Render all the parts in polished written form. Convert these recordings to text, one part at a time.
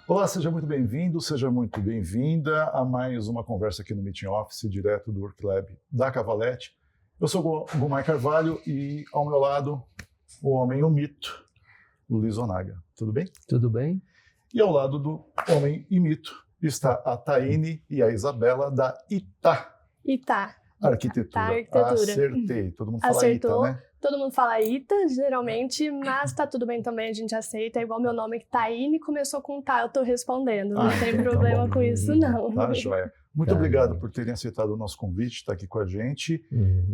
Olá, seja muito bem-vindo, seja muito bem-vinda a mais uma conversa aqui no Meeting Office, direto do WorkLab da Cavalete. Eu sou o Gomar Carvalho e ao meu lado, o homem, o mito, Luiz Onaga. Tudo bem? Tudo bem. E ao lado do homem e mito está a Taine e a Isabela da Itá. Arquitetura. Arquitetura. Acertei. Todo mundo fala Acertou. Ita, né? Todo mundo fala Ita, geralmente, mas tá tudo bem também, a gente aceita. É igual meu nome, que Taine, começou com Tá, eu tô respondendo. Não tem então problema tá com isso, não. Tá, joia. Muito obrigado por terem aceitado o nosso convite, estar aqui com a gente.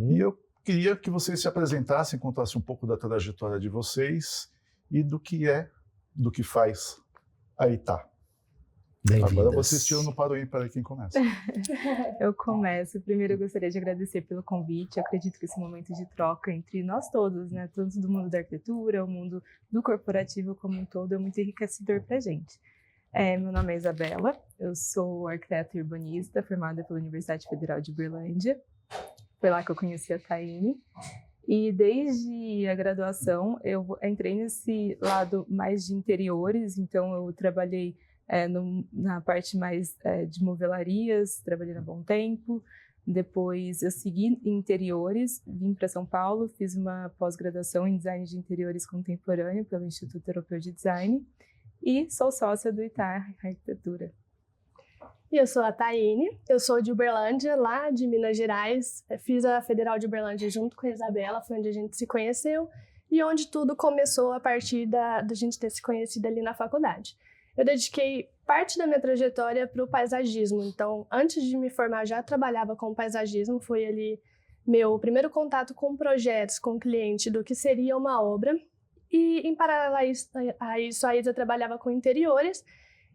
E eu queria que vocês se apresentassem, contassem um pouco da trajetória de vocês e do que faz a Itá. Agora vocês tiram no paro para quem começa. Eu começo. Primeiro eu gostaria de agradecer pelo convite. Eu acredito que esse momento de troca entre nós todos, né, tanto do mundo da arquitetura, o mundo do corporativo como um todo, é muito enriquecedor para a gente. Meu nome é Isabela, eu sou arquiteta e urbanista formada pela Universidade Federal de Uberlândia. Foi lá que eu conheci a Taine. E desde a graduação eu entrei nesse lado mais de interiores, então eu trabalhei na parte mais de movelarias, trabalhei na Bom Tempo. Depois eu segui em interiores, vim para São Paulo, fiz uma pós-graduação em design de interiores contemporâneo pelo Instituto Europeu de Design e sou sócia do Itá Arquitetura. E eu sou a Taine, eu sou de Uberlândia, lá de Minas Gerais. Fiz a Federal de Uberlândia junto com a Isabela, foi onde a gente se conheceu e onde tudo começou a partir da gente ter se conhecido ali na faculdade. Eu dediquei parte da minha trajetória para o paisagismo, então antes de me formar já trabalhava com paisagismo, foi ali meu primeiro contato com projetos, com cliente do que seria uma obra, e em paralelo a isso a Isa trabalhava com interiores,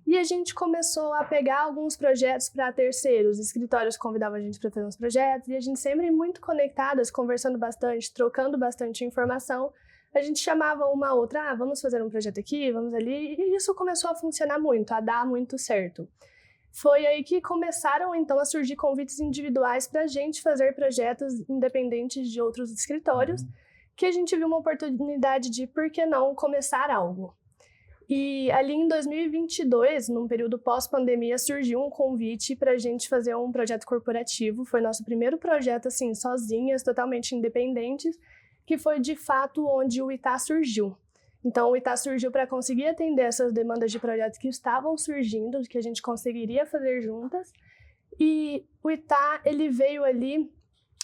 e a gente começou a pegar alguns projetos para terceiros, escritórios convidavam a gente para fazer uns projetos, e a gente sempre muito conectadas, conversando bastante, trocando bastante informação. A gente chamava uma outra, vamos fazer um projeto aqui, vamos ali, e isso começou a funcionar muito, a dar muito certo. Foi aí que começaram, então, a surgir convites individuais para a gente fazer projetos independentes de outros escritórios, que a gente viu uma oportunidade de, por que não, começar algo. E ali em 2022, num período pós-pandemia, surgiu um convite para a gente fazer um projeto corporativo. Foi nosso primeiro projeto, assim, sozinhas, totalmente independentes, que foi de fato onde o Itá surgiu. Então o Itá surgiu para conseguir atender essas demandas de projetos que estavam surgindo, que a gente conseguiria fazer juntas. E o Itá, ele veio ali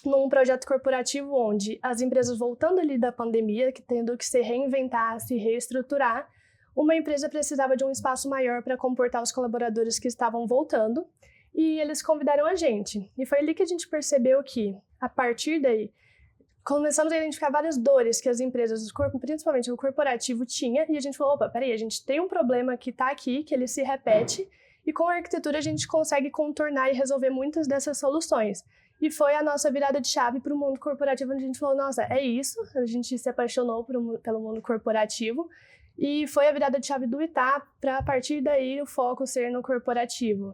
num projeto corporativo onde as empresas voltando ali da pandemia, que tendo que se reinventar, se reestruturar, uma empresa precisava de um espaço maior para comportar os colaboradores que estavam voltando, e eles convidaram a gente. E foi ali que a gente percebeu que, a partir daí, começamos a identificar várias dores que as empresas, principalmente o corporativo, tinha, e a gente falou, opa, peraí, a gente tem um problema que está aqui, que ele se repete, e com a arquitetura a gente consegue contornar e resolver muitas dessas soluções. E foi a nossa virada de chave para o mundo corporativo, onde a gente falou, nossa, é isso, a gente se apaixonou pelo mundo corporativo, e foi a virada de chave do Itá, para a partir daí o foco ser no corporativo.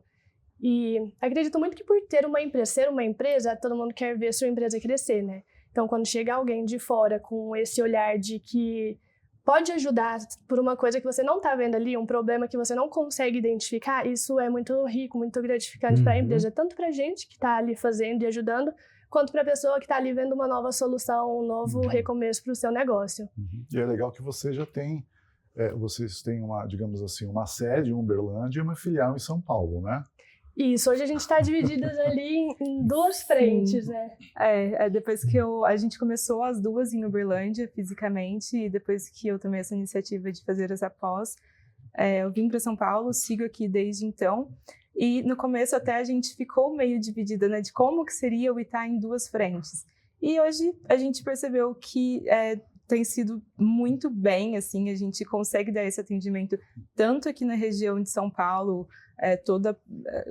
E acredito muito que por ser uma empresa, todo mundo quer ver sua empresa crescer, né? Então, quando chega alguém de fora com esse olhar de que pode ajudar por uma coisa que você não está vendo ali, um problema que você não consegue identificar, isso é muito rico, muito gratificante para a empresa, tanto para a gente que está ali fazendo e ajudando, quanto para a pessoa que está ali vendo uma nova solução, um novo recomeço para o seu negócio. E é legal que você já tem, vocês têm uma, digamos assim, uma sede em Uberlândia e uma filial em São Paulo, né? Isso, hoje a gente está divididas ali em duas frentes, né? Depois que a gente começou as duas em Uberlândia, fisicamente, e depois que eu tomei essa iniciativa de fazer essa pós, eu vim para São Paulo, sigo aqui desde então, e no começo até a gente ficou meio dividida, né, de como que seria o Itá em duas frentes. E hoje a gente percebeu que tem sido muito bem, assim, a gente consegue dar esse atendimento tanto aqui na região de São Paulo, todo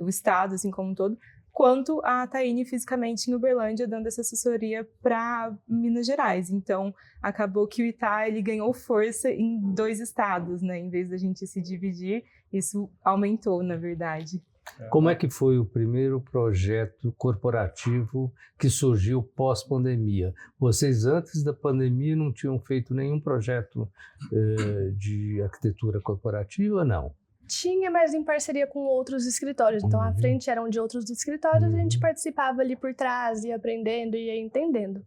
o estado, assim como um todo, quanto a Taine fisicamente em Uberlândia, dando essa assessoria para Minas Gerais. Então, acabou que o Itá, ele ganhou força em dois estados, né? Em vez da gente se dividir, isso aumentou, na verdade. Como é que foi o primeiro projeto corporativo que surgiu pós-pandemia? Vocês, antes da pandemia, não tinham feito nenhum projeto de arquitetura corporativa, não? tinha, mas em parceria com outros escritórios. Então, a frente eram de outros escritórios, a gente participava ali por trás, ia aprendendo, ia entendendo.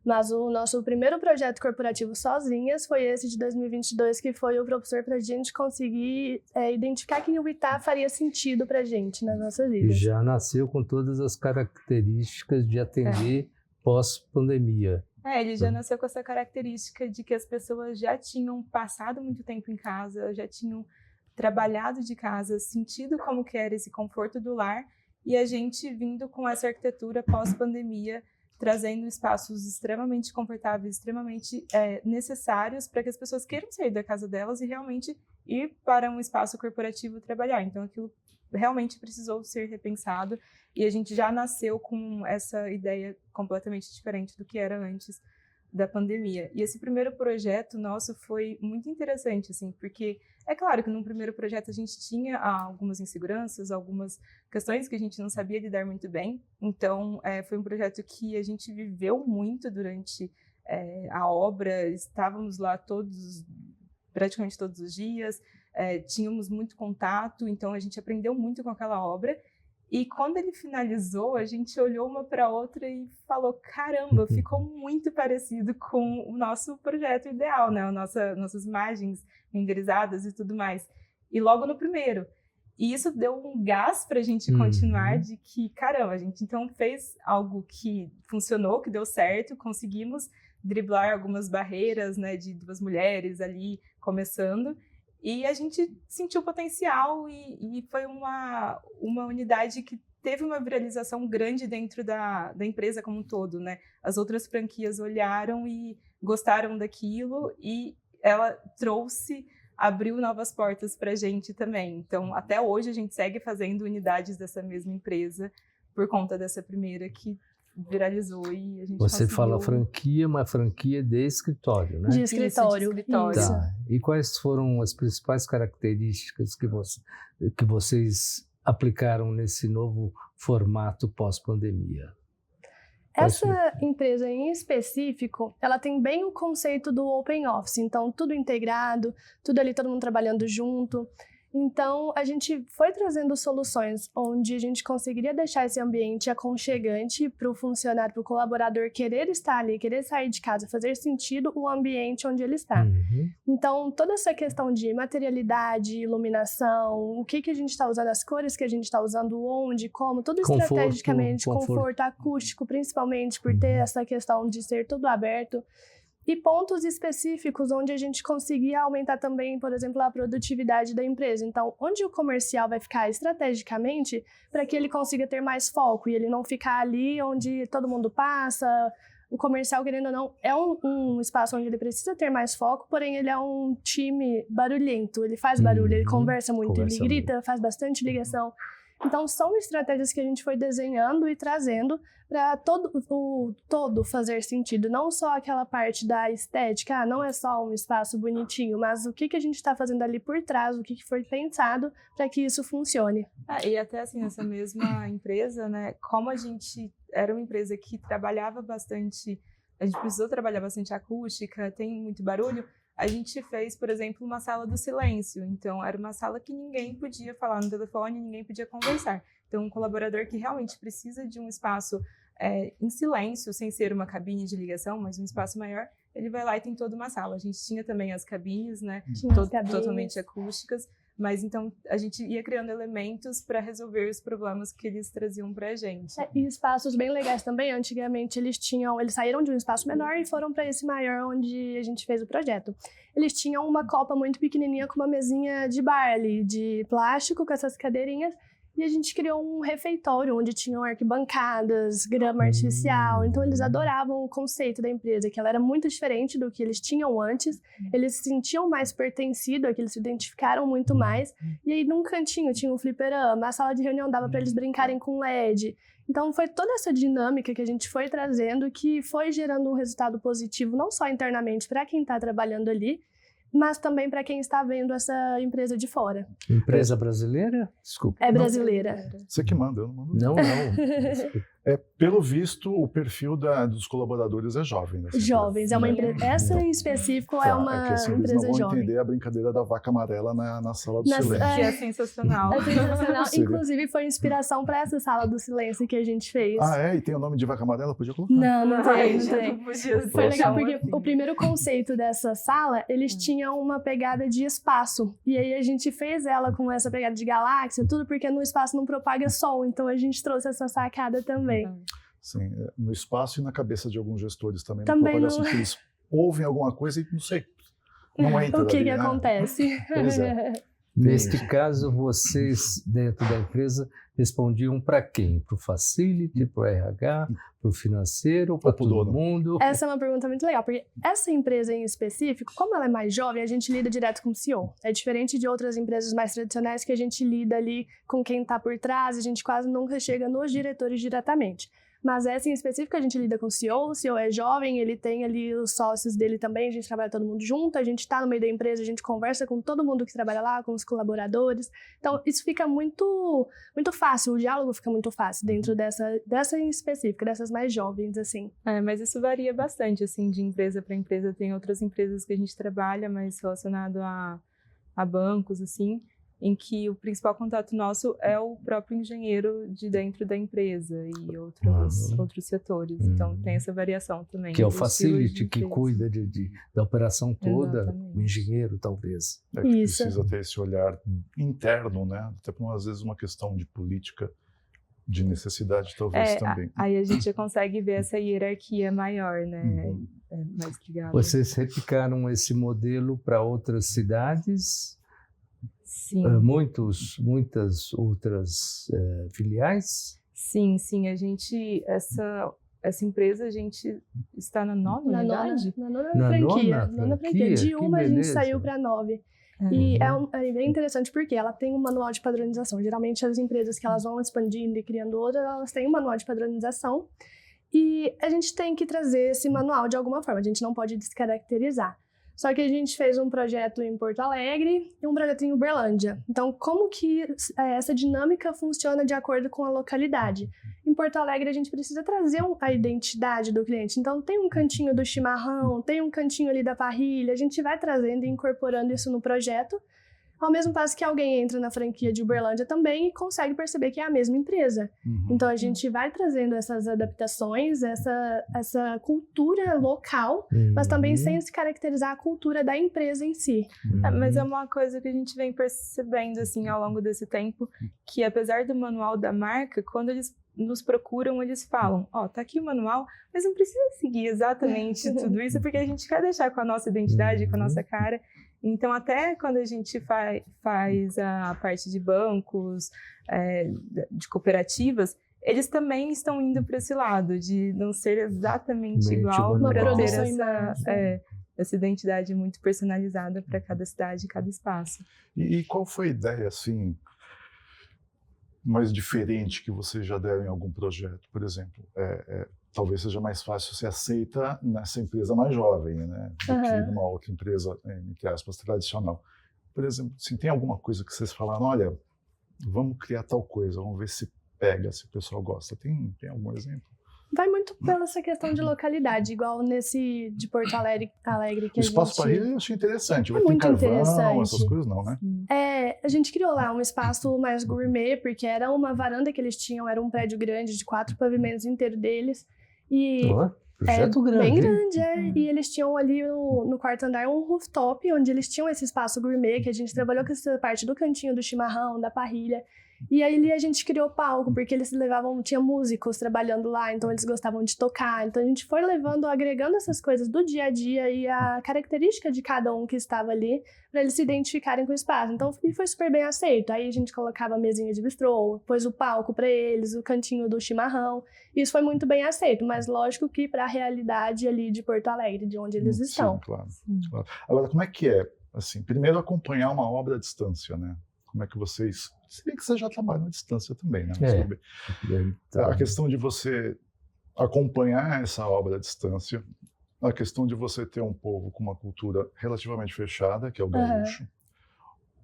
Mas o nosso primeiro projeto corporativo sozinhas foi esse de 2022, que foi o propulsor para a gente conseguir identificar que o Itá faria sentido para a gente nas nossas vidas. E já nasceu com todas as características de atender pós-pandemia. Ele já nasceu com essa característica de que as pessoas já tinham passado muito tempo em casa, já tinham trabalhado de casa, sentido como que era esse conforto do lar, e a gente vindo com essa arquitetura pós-pandemia, trazendo espaços extremamente confortáveis, extremamente necessários para que as pessoas queiram sair da casa delas e realmente ir para um espaço corporativo trabalhar. Então, aquilo realmente precisou ser repensado e a gente já nasceu com essa ideia completamente diferente do que era antes da pandemia. E esse primeiro projeto nosso foi muito interessante, assim, porque é claro que no primeiro projeto a gente tinha algumas inseguranças, algumas questões que a gente não sabia lidar muito bem. Então, foi um projeto que a gente viveu muito durante a obra, estávamos lá praticamente todos os dias, tínhamos muito contato, então a gente aprendeu muito com aquela obra. E quando ele finalizou, a gente olhou uma para outra e falou, caramba, ficou muito parecido com o nosso projeto ideal, né? Nossas imagens renderizadas e tudo mais. E logo no primeiro. E isso deu um gás para a gente continuar de que, caramba, a gente então fez algo que funcionou, que deu certo, conseguimos driblar algumas barreiras, né, de duas mulheres ali começando. E a gente sentiu potencial e foi uma unidade que teve uma viralização grande dentro da empresa como um todo, né? As outras franquias olharam e gostaram daquilo e ela abriu novas portas para a gente também. Então, até hoje a gente segue fazendo unidades dessa mesma empresa por conta dessa primeira que viralizou e a gente Você conseguiu... fala franquia, mas franquia de escritório, né? De escritório. Isso. Tá. E quais foram as principais características que vocês aplicaram nesse novo formato pós-pandemia? Essa empresa em específico, ela tem bem o conceito do Open Office, então tudo integrado, tudo ali, todo mundo trabalhando junto. Então, a gente foi trazendo soluções onde a gente conseguiria deixar esse ambiente aconchegante para o funcionário, para o colaborador querer estar ali, querer sair de casa, fazer sentido o ambiente onde ele está. Então, toda essa questão de materialidade, iluminação, o que a gente está usando, as cores que a gente está usando, onde, como, tudo estrategicamente, conforto acústico, principalmente por ter essa questão de ser tudo aberto. E pontos específicos onde a gente conseguia aumentar também, por exemplo, a produtividade da empresa. Então, onde o comercial vai ficar estrategicamente para que ele consiga ter mais foco e ele não ficar ali onde todo mundo passa. O comercial, querendo ou não, é um espaço onde ele precisa ter mais foco, porém ele é um time barulhento, ele faz barulho, ele conversa muito, ele grita, faz bastante ligação. Então, são estratégias que a gente foi desenhando e trazendo para todo fazer sentido, não só aquela parte da estética, não é só um espaço bonitinho, mas o que a gente está fazendo ali por trás, o que foi pensado para que isso funcione. E até assim, essa mesma empresa, né, como a gente era uma empresa que trabalhava bastante, a gente precisou trabalhar bastante acústica, tem muito barulho, a gente fez, por exemplo, uma sala do silêncio. Então, era uma sala que ninguém podia falar no telefone, ninguém podia conversar. Então, um colaborador que realmente precisa de um espaço em silêncio, sem ser uma cabine de ligação, mas um espaço maior, ele vai lá e tem toda uma sala. A gente tinha também as cabines, né, totalmente acústicas, mas então a gente ia criando elementos para resolver os problemas que eles traziam para a gente. E espaços bem legais também. Antigamente eles saíram de um espaço menor e foram para esse maior onde a gente fez o projeto. Eles tinham uma copa muito pequenininha com uma mesinha de bar ali, de plástico, com essas cadeirinhas. E a gente criou um refeitório onde tinham arquibancadas, grama artificial. Então, eles adoravam o conceito da empresa, que ela era muito diferente do que eles tinham antes. Eles se sentiam mais pertencidos, que eles se identificaram muito mais. E aí, num cantinho, tinha um fliperama, a sala de reunião dava para eles brincarem com LED. Então, foi toda essa dinâmica que a gente foi trazendo que foi gerando um resultado positivo, não só internamente para quem está trabalhando ali, mas também para quem está vendo essa empresa de fora. Empresa brasileira? Desculpa. É brasileira. Você que manda, eu não mando. Não. Pelo visto, o perfil dos colaboradores é jovem. Jovens, é uma empresa. Essa em específico é uma assim, empresa eles não vão jovem. entender a brincadeira da vaca amarela na sala do silêncio. Que é sensacional. É sensacional. Seria. Inclusive, foi inspiração para essa sala do silêncio que a gente fez. E tem o nome de vaca amarela? Podia colocar. Não tem, não Ai, tem. não podia Foi legal porque assim. o primeiro conceito dessa sala, eles tinham uma pegada de espaço. E aí a gente fez ela com essa pegada de galáxia, tudo porque no espaço não propaga som. Então a gente trouxe essa sacada também. Sim, no espaço e na cabeça de alguns gestores também. Também não. Que eles ouvem alguma coisa e não sei, não entra O que ali, né? acontece? Pois é. Neste caso, vocês, dentro da empresa, respondiam para quem? Para o Facility, para o RH, para o financeiro, para todo dono. mundo? Essa é uma pergunta muito legal, porque essa empresa em específico, como ela é mais jovem, a gente lida direto com o CEO. É diferente de outras empresas mais tradicionais que a gente lida ali com quem está por trás, a gente quase nunca chega nos diretores diretamente. Mas essa em específico a gente lida com o CEO é jovem, ele tem ali os sócios dele também, a gente trabalha todo mundo junto, a gente está no meio da empresa, a gente conversa com todo mundo que trabalha lá, com os colaboradores. Então isso fica muito, muito fácil, o diálogo fica muito fácil dentro dessa em específico, dessas mais jovens, assim. Mas isso varia bastante, assim, de empresa para empresa. Tem outras empresas que a gente trabalha, mais relacionado a bancos, assim, em que o principal contato nosso é o próprio engenheiro de dentro da empresa e outros setores. Então, tem essa variação também. Que é o Facility, que cuida da operação toda, Exatamente. o engenheiro, talvez. Que Isso. precisa ter esse olhar interno, né? Até por, às vezes, uma questão de política, de necessidade, talvez, também. Aí a gente consegue ver essa hierarquia maior, né? Uhum. Mais ligada. Vocês replicaram esse modelo para outras cidades? Sim. Muitas outras filiais? Sim. A gente, essa empresa, a gente está na nona unidade? Na nona franquia. De uma a gente saiu para 9. E é bem interessante porque ela tem um manual de padronização. Geralmente as empresas que elas vão expandindo e criando outras, elas têm um manual de padronização. E a gente tem que trazer esse manual de alguma forma, a gente não pode descaracterizar. Só que a gente fez um projeto em Porto Alegre e um projeto em Uberlândia. Então, como que essa dinâmica funciona de acordo com a localidade? Em Porto Alegre, a gente precisa trazer a identidade do cliente. Então, tem um cantinho do chimarrão, tem um cantinho ali da parrilha. A gente vai trazendo e incorporando isso no projeto. Ao mesmo passo que alguém entra na franquia de Uberlândia também e consegue perceber que é a mesma empresa. Uhum. Então, a gente vai trazendo essas adaptações, essa cultura local, mas também sem se caracterizar a cultura da empresa em si. Mas é uma coisa que a gente vem percebendo, assim, ao longo desse tempo, que apesar do manual da marca, quando eles nos procuram, eles falam, tá aqui o manual, mas não precisa seguir exatamente tudo isso, porque a gente quer deixar com a nossa identidade, com a nossa cara. Então, até quando a gente faz a parte de bancos, de cooperativas, eles também estão indo para esse lado, de não ser exatamente igual, para ter essa identidade muito personalizada para cada cidade, cada espaço. E qual foi a ideia, assim, mais diferente que vocês já deram em algum projeto? Por exemplo, talvez seja mais fácil ser aceita nessa empresa mais jovem, né, do que numa outra empresa, entre aspas, tradicional. Por exemplo, assim, tem alguma coisa que vocês falaram, olha, vamos criar tal coisa, vamos ver se pega, se o pessoal gosta. Tem algum exemplo? Vai muito pela essa questão de localidade, igual nesse de Porto Alegre que o Espaço Parrilha eu achei interessante. Vai ter muito carvão, interessante. essas coisas não, né? A gente criou lá um espaço mais gourmet, porque era uma varanda que eles tinham, era um prédio grande de 4 pavimentos inteiro deles. E projeto grande. Bem grande, E eles tinham ali no quarto andar um rooftop, onde eles tinham esse espaço gourmet, que a gente trabalhou com essa parte do cantinho do chimarrão, da parrilha. E aí ali a gente criou palco, porque eles tinha músicos trabalhando lá, então eles gostavam de tocar. Então a gente foi agregando essas coisas do dia a dia e a característica de cada um que estava ali, para eles se identificarem com o espaço. Então foi super bem aceito. Aí a gente colocava a mesinha de bistrô, pôs o palco para eles, o cantinho do chimarrão. Isso foi muito bem aceito, mas lógico que para a realidade ali de Porto Alegre, de onde eles estão. Sim, claro. Agora, como é que é? Assim, primeiro acompanhar uma obra à distância, né? Como é que vocês... Se bem que vocês já trabalham à distância também, né? A questão de você acompanhar essa obra à distância, a questão de você ter um povo com uma cultura relativamente fechada, que é o gaúcho,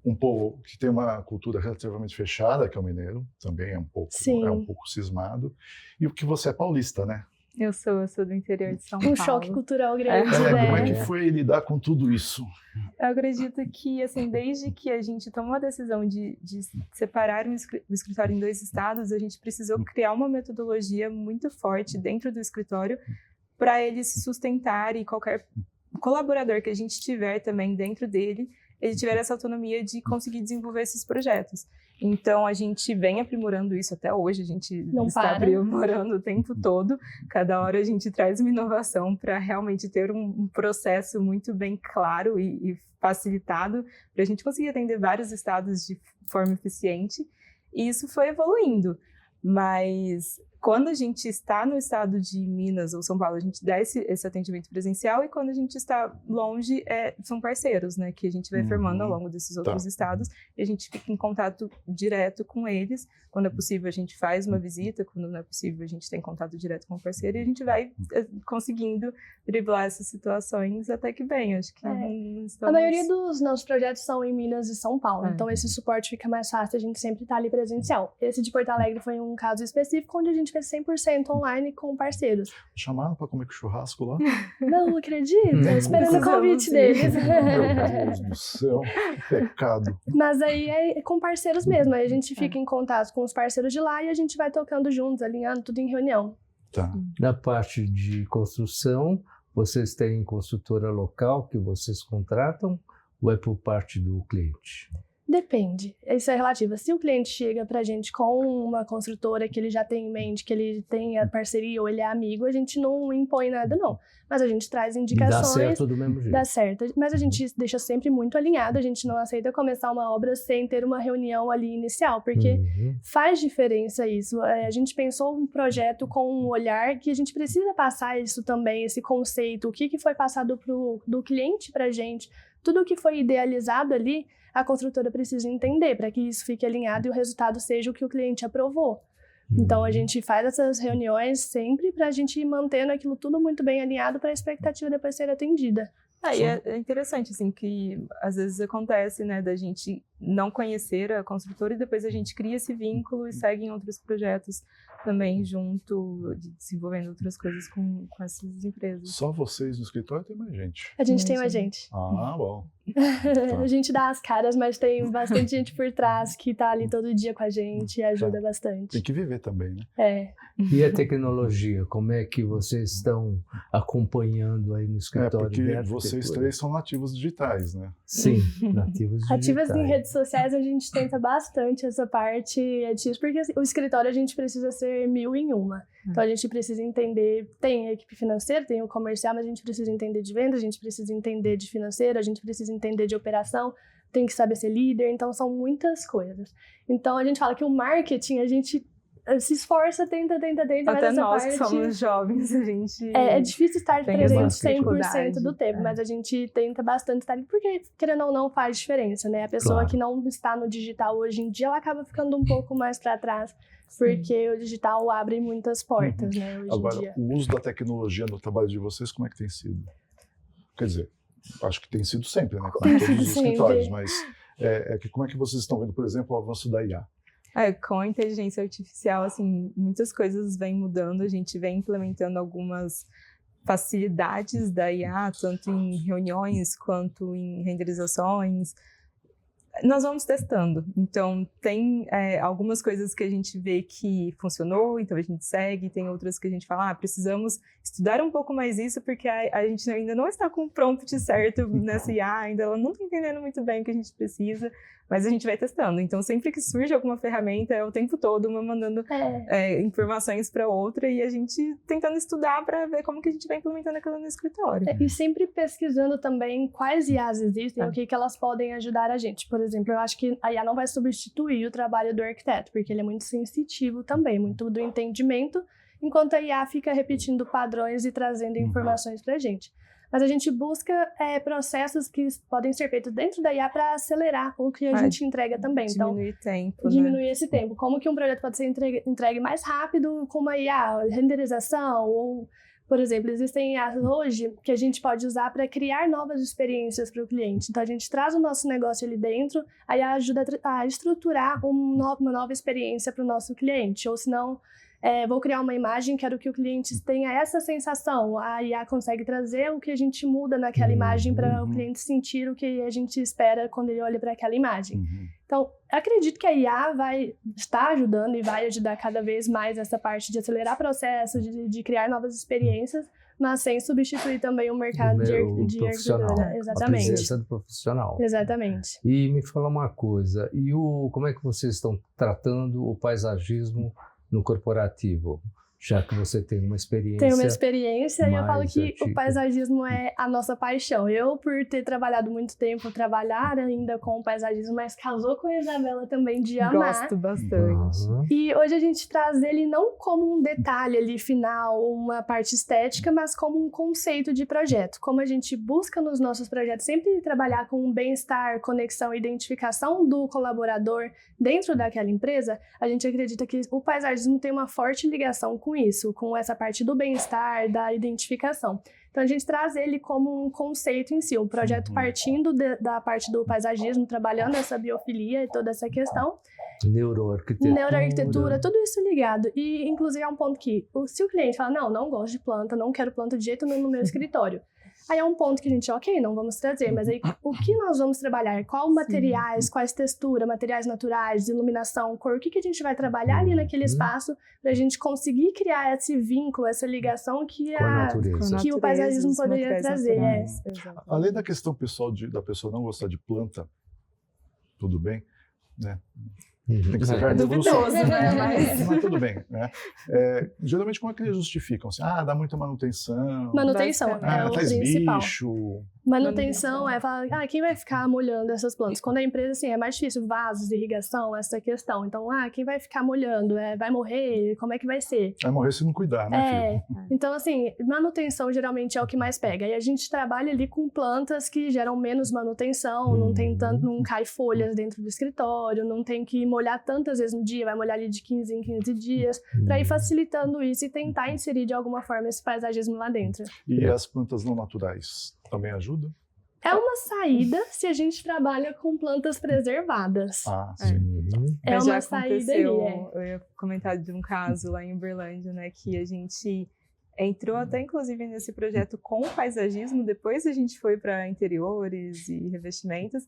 um povo que tem uma cultura relativamente fechada, que é o mineiro, também é um pouco cismado, e o que você é paulista, né? Eu sou do interior de São Paulo. Um choque cultural grande, né? Como é que foi lidar com tudo isso? Eu acredito que, assim, desde que a gente tomou a decisão de separar o escritório em 2 estados, a gente precisou criar uma metodologia muito forte dentro do escritório para ele se sustentar e qualquer colaborador que a gente tiver também dentro dele, ele tiver essa autonomia de conseguir desenvolver esses projetos. Então, a gente vem aprimorando isso até hoje, a gente está aprimorando o tempo todo. Cada hora a gente traz uma inovação para realmente ter um processo muito bem claro e facilitado para a gente conseguir atender vários estados de forma eficiente. E isso foi evoluindo. Mas quando a gente está no estado de Minas ou São Paulo, a gente dá esse atendimento presencial, e quando a gente está longe, são parceiros, né, que a gente vai formando ao longo desses outros estados, e a gente fica em contato direto com eles. Quando é possível, a gente faz uma visita, quando não é possível, a gente tem contato direto com o parceiro, e a gente vai conseguindo driblar essas situações até que bem. Acho que a maioria dos nossos projetos são em Minas e São Paulo, então esse suporte fica mais fácil, a gente sempre está ali presencial. Esse de Porto Alegre foi um caso específico, onde a gente fez 100% online com parceiros. Chamaram para comer churrasco lá? Não acredito, esperando o convite deles. Meu Deus do céu, que pecado. Mas aí é com parceiros mesmo, aí a gente fica em contato com os parceiros de lá e a gente vai tocando juntos, alinhando tudo em reunião. Tá. Na parte de construção, vocês têm construtora local que vocês contratam ou é por parte do cliente? Depende, isso é relativo. Se o cliente chega pra gente com uma construtora que ele já tem em mente, que ele tem a parceria ou ele é amigo, a gente não impõe nada, não. Mas a gente traz indicações. Dá certo do mesmo jeito. Dá certo, mas a gente deixa sempre muito alinhado, a gente não aceita começar uma obra sem ter uma reunião ali inicial, porque faz diferença isso. A gente pensou um projeto com um olhar que a gente precisa passar isso também, esse conceito, o que foi passado do cliente pra gente, tudo o que foi idealizado ali, a construtora precisa entender para que isso fique alinhado e o resultado seja o que o cliente aprovou. Então, a gente faz essas reuniões sempre para a gente ir mantendo aquilo tudo muito bem alinhado para a expectativa depois ser atendida. E é interessante, assim, que às vezes acontece, né, da gente não conhecer a construtora e depois a gente cria esse vínculo e segue em outros projetos também junto, desenvolvendo outras coisas com essas empresas. Só vocês no escritório ou tem mais gente? A gente tem mais gente. Ah, bom. A gente dá as caras, mas tem bastante gente por trás que tá ali todo dia com a gente e ajuda bastante. Tem que viver também, né? E a tecnologia, como é que vocês estão acompanhando aí no escritório? Porque vocês 3 são nativos digitais, né? Sim, nativos digitais. Ativas em redes sociais, a gente tenta bastante essa parte, porque o escritório a gente precisa ser 1000 em uma. Então a gente precisa entender, tem a equipe financeira, tem o comercial, mas a gente precisa entender de venda, a gente precisa entender de financeiro, a gente precisa entender de operação, tem que saber ser líder, então são muitas coisas. Então a gente fala que o marketing, a gente se esforça, tenta, Até mas essa nós parte... que somos jovens, a gente... É difícil estar presente 100% dificuldade. do tempo, mas a gente tenta bastante estar ali, porque, querendo ou não, faz diferença, né? A pessoa que não está no digital hoje em dia, ela acaba ficando um pouco mais para trás, porque o digital abre muitas portas, né, hoje Agora, em dia. o uso da tecnologia no trabalho de vocês, como é que tem sido? Quer dizer, acho que tem sido sempre, né? Com todos os escritórios, mas como é que vocês estão vendo, por exemplo, o avanço da IA? Com a inteligência artificial, assim, muitas coisas vêm mudando, a gente vem implementando algumas facilidades da IA, tanto em reuniões quanto em renderizações. Nós vamos testando, então tem algumas coisas que a gente vê que funcionou, então a gente segue, tem outras que a gente fala, precisamos estudar um pouco mais isso, porque a gente ainda não está com o prompt certo nessa IA, ainda ela não está entendendo muito bem o que a gente precisa, mas a gente vai testando. Então sempre que surge alguma ferramenta, é o tempo todo uma mandando informações para outra e a gente tentando estudar para ver como que a gente vai implementando aquilo no escritório. E sempre pesquisando também quais IAs existem e o que elas podem ajudar a gente. Por exemplo, eu acho que a IA não vai substituir o trabalho do arquiteto, porque ele é muito sensitivo também, muito do entendimento, enquanto a IA fica repetindo padrões e trazendo informações para a gente. Mas a gente busca processos que podem ser feitos dentro da IA para acelerar o que a gente entrega também. Diminuir tempo, diminuir esse tempo. Como que um projeto pode ser entregue mais rápido com uma IA, renderização, ou Por exemplo, existem IAs hoje que a gente pode usar para criar novas experiências para o cliente. Então, a gente traz o nosso negócio ali dentro, aí ajuda a estruturar uma nova experiência para o nosso cliente. Ou senão, vou criar uma imagem, quero que o cliente tenha essa sensação. A IA consegue trazer o que a gente muda naquela imagem para o cliente sentir o que a gente espera quando ele olha para aquela imagem. Então, acredito que a IA vai estar ajudando e vai ajudar cada vez mais essa parte de acelerar processos, de criar novas experiências, mas sem substituir também o mercado de arquitetura. Exatamente. A presença do profissional. Exatamente. E me fala uma coisa, como é que vocês estão tratando o paisagismo no corporativo? Já que você tem uma experiência. Tenho uma experiência e eu falo que antiga. o paisagismo é a nossa paixão. Eu, por ter trabalhado muito tempo, trabalhar ainda com o paisagismo, mas casou com a Isabela também de amar. Gosto bastante. E hoje a gente traz ele não como um detalhe ali final, uma parte estética, mas como um conceito de projeto. Como a gente busca nos nossos projetos sempre trabalhar com um bem-estar, conexão e identificação do colaborador dentro daquela empresa, a gente acredita que o paisagismo tem uma forte ligação com isso, com essa parte do bem-estar, da identificação. Então, a gente traz ele como um conceito em si, um projeto partindo da parte do paisagismo, trabalhando essa biofilia e toda essa questão. Neuroarquitetura, tudo isso ligado. E, inclusive, é um ponto que, se o cliente fala, não gosto de planta, não quero planta de jeito nenhum no meu escritório, aí é um ponto que a gente, ok, não vamos trazer, mas aí o que nós vamos trabalhar? Qual materiais, quais texturas, materiais naturais, iluminação, cor, o que a gente vai trabalhar ali naquele espaço para a gente conseguir criar esse vínculo, essa ligação que o paisagismo poderia trazer. Além da questão pessoal da pessoa não gostar de planta, tudo bem, né? Tem que ser duvidoso, né? Mas tudo bem, né? Geralmente, como é que eles justificam? Assim, dá muita manutenção. Manutenção é o principal. Bicho. Manutenção é falar, quem vai ficar molhando essas plantas? Quando a empresa, assim, é mais difícil, vasos, irrigação, essa questão. Então, quem vai ficar molhando? Vai morrer? Como é que vai ser? Vai morrer se não cuidar, né, filho? Então, assim, manutenção geralmente é o que mais pega. E a gente trabalha ali com plantas que geram menos manutenção, não cai folhas dentro do escritório, não tem que molhar tantas vezes no dia, vai molhar ali de 15 em 15 dias, para ir facilitando isso e tentar inserir de alguma forma esse paisagismo lá dentro. E as plantas não naturais também ajudam? É uma saída se a gente trabalha com plantas preservadas. Sim. É uma saída aí. Eu ia comentar de um caso lá em Uberlândia, né, que a gente entrou até inclusive nesse projeto com paisagismo, depois a gente foi para interiores e revestimentos,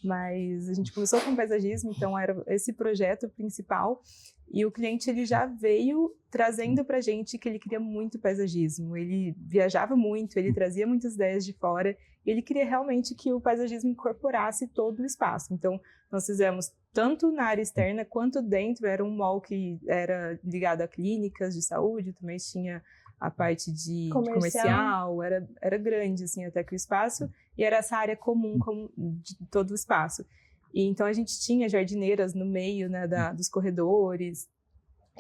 mas a gente começou com paisagismo, então era esse projeto principal, e o cliente ele já veio trazendo pra gente que ele queria muito paisagismo, ele viajava muito, ele trazia muitas ideias de fora, e ele queria realmente que o paisagismo incorporasse todo o espaço. Então nós fizemos tanto na área externa quanto dentro, era um mall que era ligado a clínicas de saúde, também tinha a parte de comercial, era grande, assim, até que o espaço, e era essa área comum de todo o espaço. E então a gente tinha jardineiras no meio, né, dos corredores,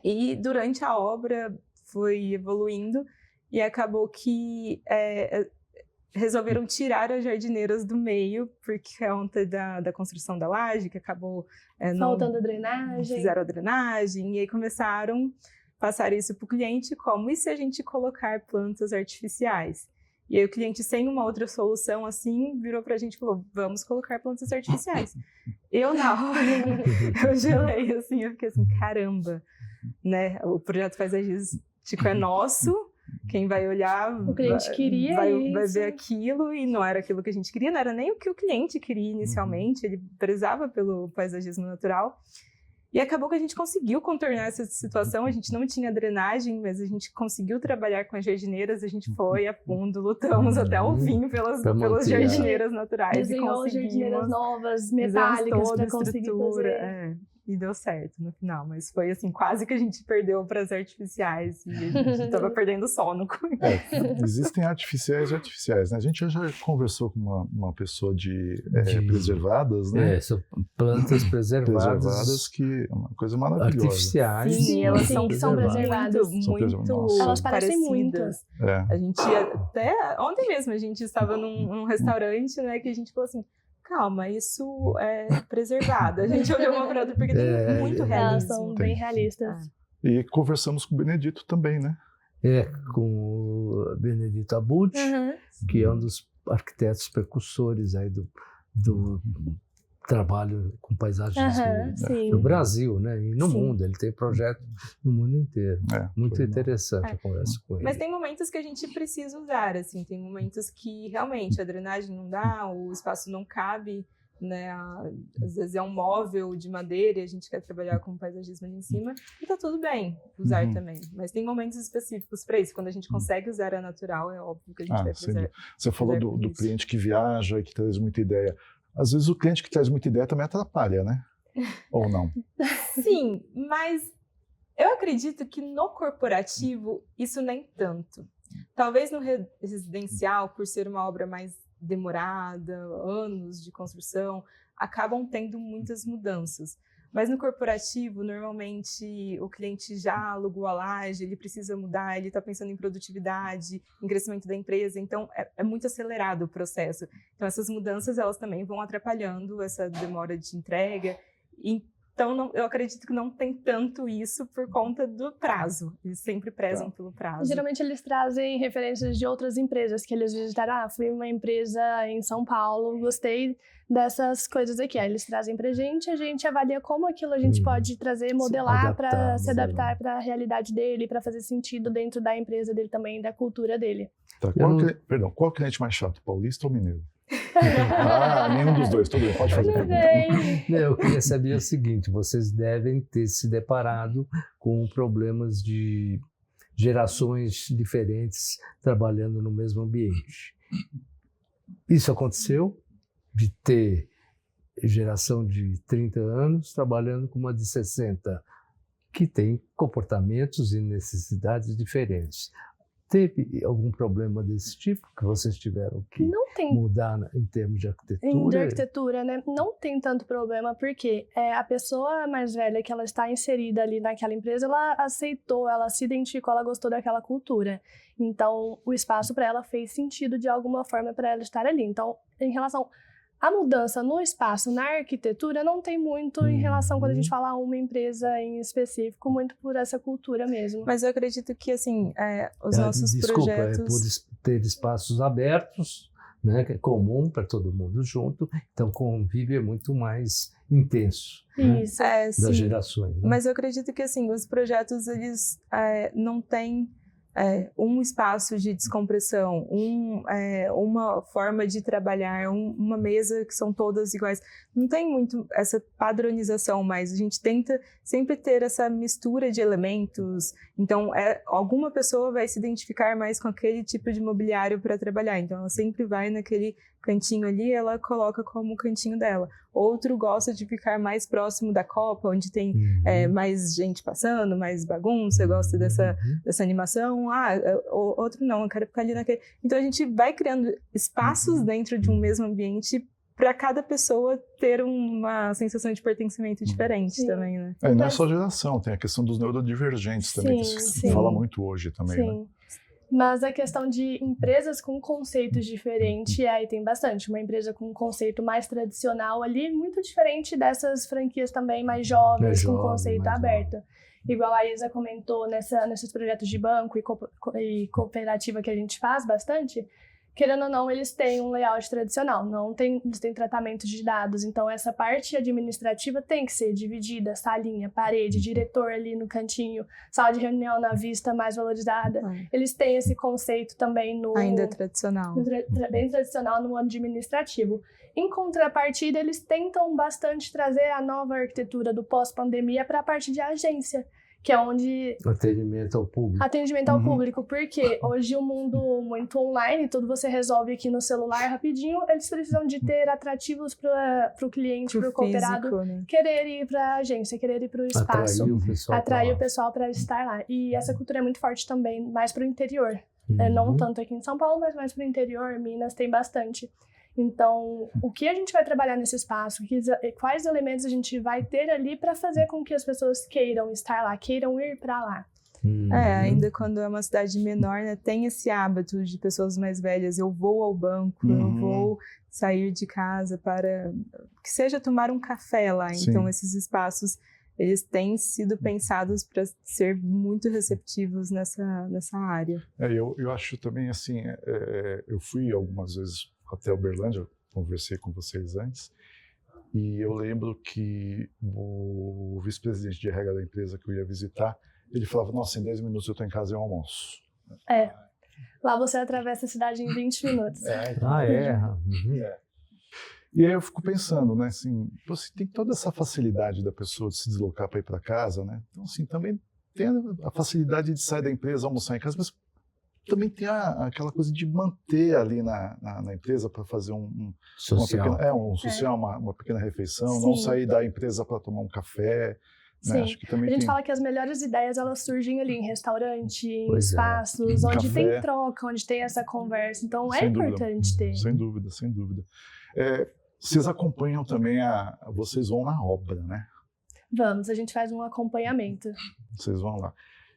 e durante a obra foi evoluindo, e acabou que resolveram tirar as jardineiras do meio, porque conta da construção da laje, que acabou... faltando a drenagem. Fizeram a drenagem, e aí começaram passar isso para o cliente como, e se a gente colocar plantas artificiais? E aí o cliente, sem uma outra solução assim, virou para a gente e falou, vamos colocar plantas artificiais. Eu na hora, eu gelei assim, eu fiquei assim, caramba, né? O projeto paisagístico é nosso, quem vai olhar o cliente queria vai ver aquilo, e não era aquilo que a gente queria, não era nem o que o cliente queria inicialmente, ele prezava pelo paisagismo natural. E acabou que a gente conseguiu contornar essa situação, a gente não tinha drenagem, mas a gente conseguiu trabalhar com as jardineiras, a gente foi a fundo, lutamos até o fim pelas jardineiras naturais. Desenhou jardineiras novas, metálicas, para conseguir fazer. E deu certo no final, mas foi assim, quase que a gente perdeu para as artificiais, e a gente estava perdendo sono com isso. Existem artificiais e artificiais, né? A gente já conversou com uma pessoa de preservadas, né? São plantas preservadas que é uma coisa maravilhosa. Artificiais. Sim, elas são preservadas. Elas parecem muito. A gente ia até... Ontem mesmo a gente estava num restaurante, né, que a gente falou assim, calma, isso é preservado. A gente olhou uma para outra porque tem muito realismo. Elas são bem realistas. E conversamos com o Benedito também, né? com o Benedito Abud, que é um dos arquitetos precursores aí do trabalho com paisagismo no Brasil, né? E no mundo. Ele tem projeto no mundo inteiro. Muito interessante a conversa com ele. Mas tem momentos que a gente precisa usar, assim, tem momentos que realmente a drenagem não dá, o espaço não cabe, né? Às vezes é um móvel de madeira e a gente quer trabalhar com paisagismo ali em cima, e tá tudo bem usar também. Mas tem momentos específicos para isso. Quando a gente consegue usar a natural, é óbvio que a gente vai precisar. Você falou do cliente que viaja e que traz muita ideia. Às vezes o cliente que traz muita ideia também atrapalha, né? Ou não? Sim, mas eu acredito que no corporativo isso nem tanto. Talvez no residencial, por ser uma obra mais demorada, anos de construção, acabam tendo muitas mudanças. Mas no corporativo, normalmente, o cliente já alugou a laje, ele precisa mudar, ele está pensando em produtividade, em crescimento da empresa, então é muito acelerado o processo. Então essas mudanças, elas também vão atrapalhando essa demora de entrega. Então eu acredito que não tem tanto isso por conta do prazo. Eles sempre prezam pelo prazo. Geralmente eles trazem referências de outras empresas que eles visitaram. Fui uma empresa em São Paulo, gostei dessas coisas aqui. Aí eles trazem pra gente, a gente avalia como aquilo a gente pode trazer, modelar para se adaptar para a realidade dele, para fazer sentido dentro da empresa dele também, da cultura dele. Tá, qual cliente mais chato, paulista ou mineiro? Nenhum dos dois, tudo bem, pode fazer. Eu queria saber o seguinte: vocês devem ter se deparado com problemas de gerações diferentes trabalhando no mesmo ambiente. Isso aconteceu? De ter geração de 30 anos trabalhando com uma de 60, que tem comportamentos e necessidades diferentes. Teve algum problema desse tipo que vocês tiveram que mudar em termos de arquitetura? De arquitetura, né? Não tem tanto problema, porque a pessoa mais velha que ela está inserida ali naquela empresa, ela aceitou, ela se identificou, ela gostou daquela cultura. Então, o espaço para ela fez sentido de alguma forma para ela estar ali. Então, em relação à mudança no espaço, na arquitetura, não tem muito em relação quando a gente fala uma empresa em específico, muito por essa cultura mesmo. Mas eu acredito que, assim, os nossos projetos... Por ter espaços abertos, né, que é comum para todo mundo junto, então o convívio é muito mais intenso. Isso. Né, das gerações. Né? Mas eu acredito que, assim, os projetos, eles não têm um espaço de descompressão, uma forma de trabalhar, uma mesa que são todas iguais. Não tem muito essa padronização, mas a gente tenta sempre ter essa mistura de elementos. Então, alguma pessoa vai se identificar mais com aquele tipo de mobiliário para trabalhar. Então, ela sempre vai naquele cantinho ali, ela coloca como cantinho dela. Outro gosta de ficar mais próximo da copa, onde tem mais gente passando, mais bagunça, gosta dessa animação. Outro não, eu quero ficar ali naquele... Então a gente vai criando espaços dentro de um mesmo ambiente para cada pessoa ter uma sensação de pertencimento diferente também, né? Não é só geração, tem a questão dos neurodivergentes também, que se fala muito hoje também, né? Mas a questão de empresas com conceitos diferentes, aí tem bastante. Uma empresa com um conceito mais tradicional ali, muito diferente dessas franquias também mais jovens, com conceito aberto. Igual a Isa comentou nesses projetos de banco e cooperativa que a gente faz bastante, querendo ou não, eles têm um layout tradicional, eles têm tratamento de dados, então essa parte administrativa tem que ser dividida, salinha, parede, diretor ali no cantinho, sala de reunião na vista mais valorizada. Eles têm esse conceito também ainda tradicional. Bem tradicional no administrativo. Em contrapartida, eles tentam bastante trazer a nova arquitetura do pós-pandemia para a parte de agência, que é onde... Atendimento ao público. Atendimento ao público, porque hoje o mundo muito online, tudo você resolve aqui no celular rapidinho, eles precisam de ter atrativos para o cliente, para o cooperado, né? Querer ir para a agência, querer ir para o espaço. Atrair o pessoal para estar lá. E essa cultura é muito forte também, mais para o interior. Não tanto aqui em São Paulo, mas mais para o interior, Minas tem bastante. Então, o que a gente vai trabalhar nesse espaço? Quais elementos a gente vai ter ali para fazer com que as pessoas queiram estar lá, queiram ir para lá? Ainda quando é uma cidade menor, né, tem esse hábito de pessoas mais velhas. Eu vou ao banco, eu vou sair de casa para que seja tomar um café lá. Sim. Então, esses espaços eles têm sido pensados para ser muito receptivos nessa área. Eu acho também assim, eu fui algumas vezes até Uberlândia, conversei com vocês antes, e eu lembro que o vice-presidente de RH da empresa que eu ia visitar, ele falava, nossa, em 10 minutos eu estou em casa e eu almoço. Lá você atravessa a cidade em 20 minutos. E aí eu fico pensando, né, assim, você tem toda essa facilidade da pessoa de se deslocar para ir para casa, né? Então, assim, também tem a facilidade de sair da empresa, almoçar em casa, mas também tem aquela coisa de manter ali na empresa para fazer um social, uma pequena refeição, Sim. não sair da empresa para tomar um café. Né? Acho que também a gente fala que as melhores ideias elas surgem ali em restaurante, em espaços onde café. tem troca, onde tem essa conversa. Então Sem importante ter. Sem dúvida, sem dúvida. Vocês acompanham também vocês vão na obra, né? Vamos, a gente faz um acompanhamento. Vocês vão lá.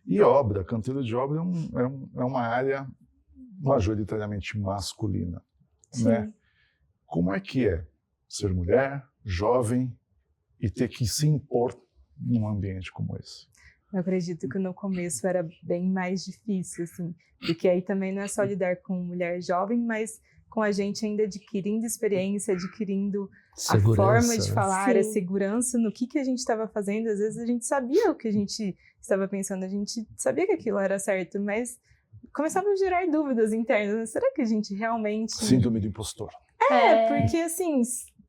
E canteiro de obra é uma área majoritariamente masculina, né? Como é que é ser mulher, jovem e ter que se impor num ambiente como esse? Eu acredito que no começo era bem mais difícil, assim, porque aí também não é só lidar com mulher jovem, mas com a gente ainda adquirindo experiência, adquirindo segurança, a forma de falar, a segurança no que a gente estava fazendo. Às vezes a gente sabia o que a gente estava pensando, a gente sabia que aquilo era certo, mas começavam a gerar dúvidas internas. Será que a gente realmente... Síndrome do impostor. Porque assim,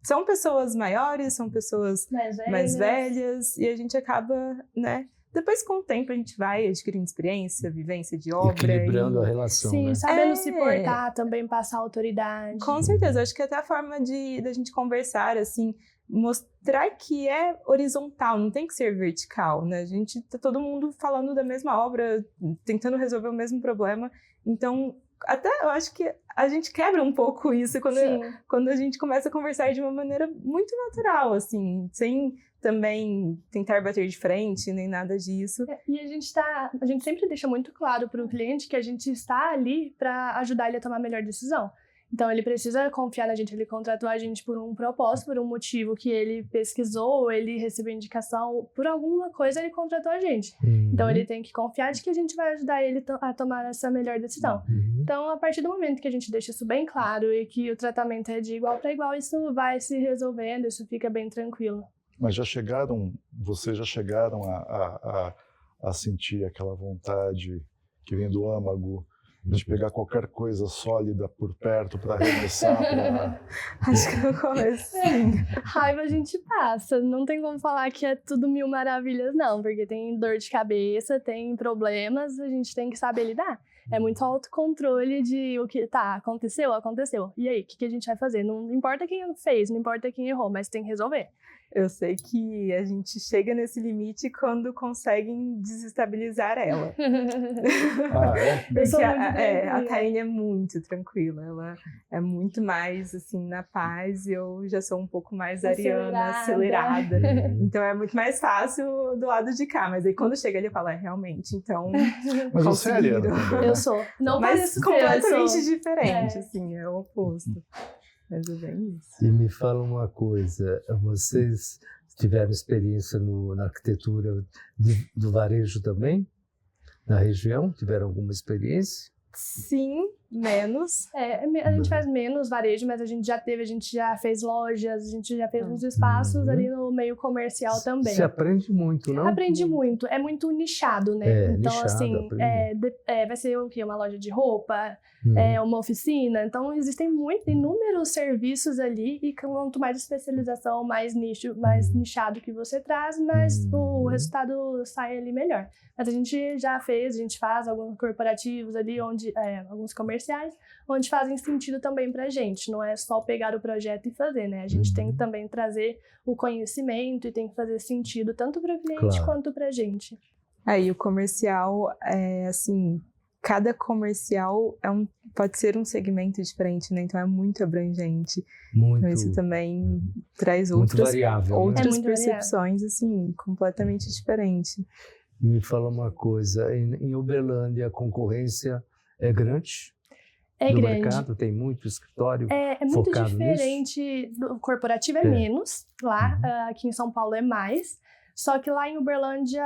são pessoas maiores, são pessoas mais velhas e a gente acaba, né? Depois, com o tempo, a gente vai adquirindo experiência, vivência de obra. Equilibrando a relação, Sim, né? sabendo se portar, também passar autoridade. Com certeza. Acho que até a forma da gente conversar, assim, mostrar que é horizontal, não tem que ser vertical, né? A gente tá todo mundo falando da mesma obra, tentando resolver o mesmo problema. Então, até eu acho que a gente quebra um pouco isso quando a gente começa a conversar de uma maneira muito natural, assim, sem também tentar bater de frente, nem nada disso. E a gente sempre deixa muito claro para o cliente que a gente está ali para ajudar ele a tomar a melhor decisão. Então, ele precisa confiar na gente, ele contratou a gente por um propósito, por um motivo que ele pesquisou, ele recebeu indicação, por alguma coisa ele contratou a gente. Então, ele tem que confiar de que a gente vai ajudar ele a tomar essa melhor decisão. Então, a partir do momento que a gente deixa isso bem claro e que o tratamento é de igual para igual, isso vai se resolvendo, isso fica bem tranquilo. Mas vocês já chegaram a sentir aquela vontade que vem do âmago de pegar qualquer coisa sólida por perto para arremessar? Acho que no começo, sim. Raiva a gente passa, não tem como falar que é tudo mil maravilhas, não, porque tem dor de cabeça, tem problemas, a gente tem que saber lidar. É muito autocontrole de o que, aconteceu. E aí, o que a gente vai fazer? Não importa quem fez, não importa quem errou, mas tem que resolver. Eu sei que a gente chega nesse limite quando conseguem desestabilizar ela. Porque a Taine é muito tranquila, ela é muito mais, assim, na paz, e eu já sou um pouco mais ariana, acelerada. Então é muito mais fácil do lado de cá, mas aí quando chega ele fala, realmente, então... Mas você é ariana também, Eu sou. Não mas completamente diferente, assim, é o oposto. Mas é bem isso. E me fala uma coisa, vocês tiveram experiência na arquitetura do varejo também? Na região? Tiveram alguma experiência? Sim, menos. A gente faz menos varejo, mas a gente já fez lojas, a gente já fez uns espaços ali no meio comercial também. Você aprende muito, não? Aprende muito. É muito nichado, né? Então, nichado, assim, vai ser o quê? Uma loja de roupa, uma oficina. Então, existem inúmeros serviços ali e quanto mais especialização, mais nicho, mais nichado que você traz, mais o resultado sai ali melhor. Mas a gente faz alguns corporativos ali, alguns comerciais, onde fazem sentido também pra gente. Não é só pegar o projeto e fazer, né? A gente tem que também trazer o conhecimento e tem que fazer sentido tanto para o cliente quanto pra gente. Aí o comercial, assim, cada comercial pode ser um segmento diferente, né? Então é muito abrangente. Então isso também traz outras percepções, assim, completamente diferentes. Me fala uma coisa, em Uberlândia a concorrência é grande? É no grande. mercado, tem muito escritório é muito focado diferente. Nisso? Do corporativo é menos lá, aqui em São Paulo é mais. Só que lá em Uberlândia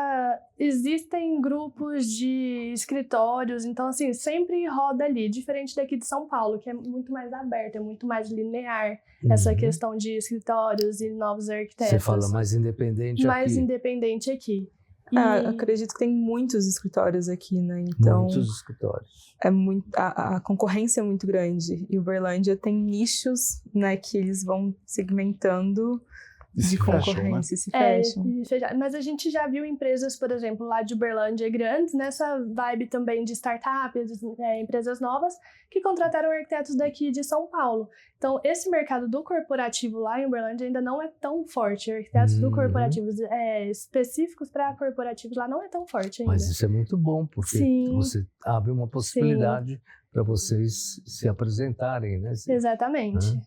existem grupos de escritórios, então assim, sempre roda ali, diferente daqui de São Paulo, que é muito mais aberto, é muito mais linear essa questão de escritórios e novos arquitetos. Você fala mais independente mais aqui. independente aqui. Acredito que tem muitos escritórios aqui, né? Então, muitos escritórios. A concorrência é muito grande. E Uberlândia tem nichos, né, que eles vão segmentando de concorrência, se fecham. Mas a gente já viu empresas, por exemplo, lá de Uberlândia grandes, nessa vibe também de startups, empresas novas, que contrataram arquitetos daqui de São Paulo. Então, esse mercado do corporativo lá em Uberlândia ainda não é tão forte. Arquitetos do corporativos específicos para corporativos lá não é tão forte ainda. Mas isso é muito bom, porque você abre uma possibilidade para vocês se apresentarem, né? Exatamente.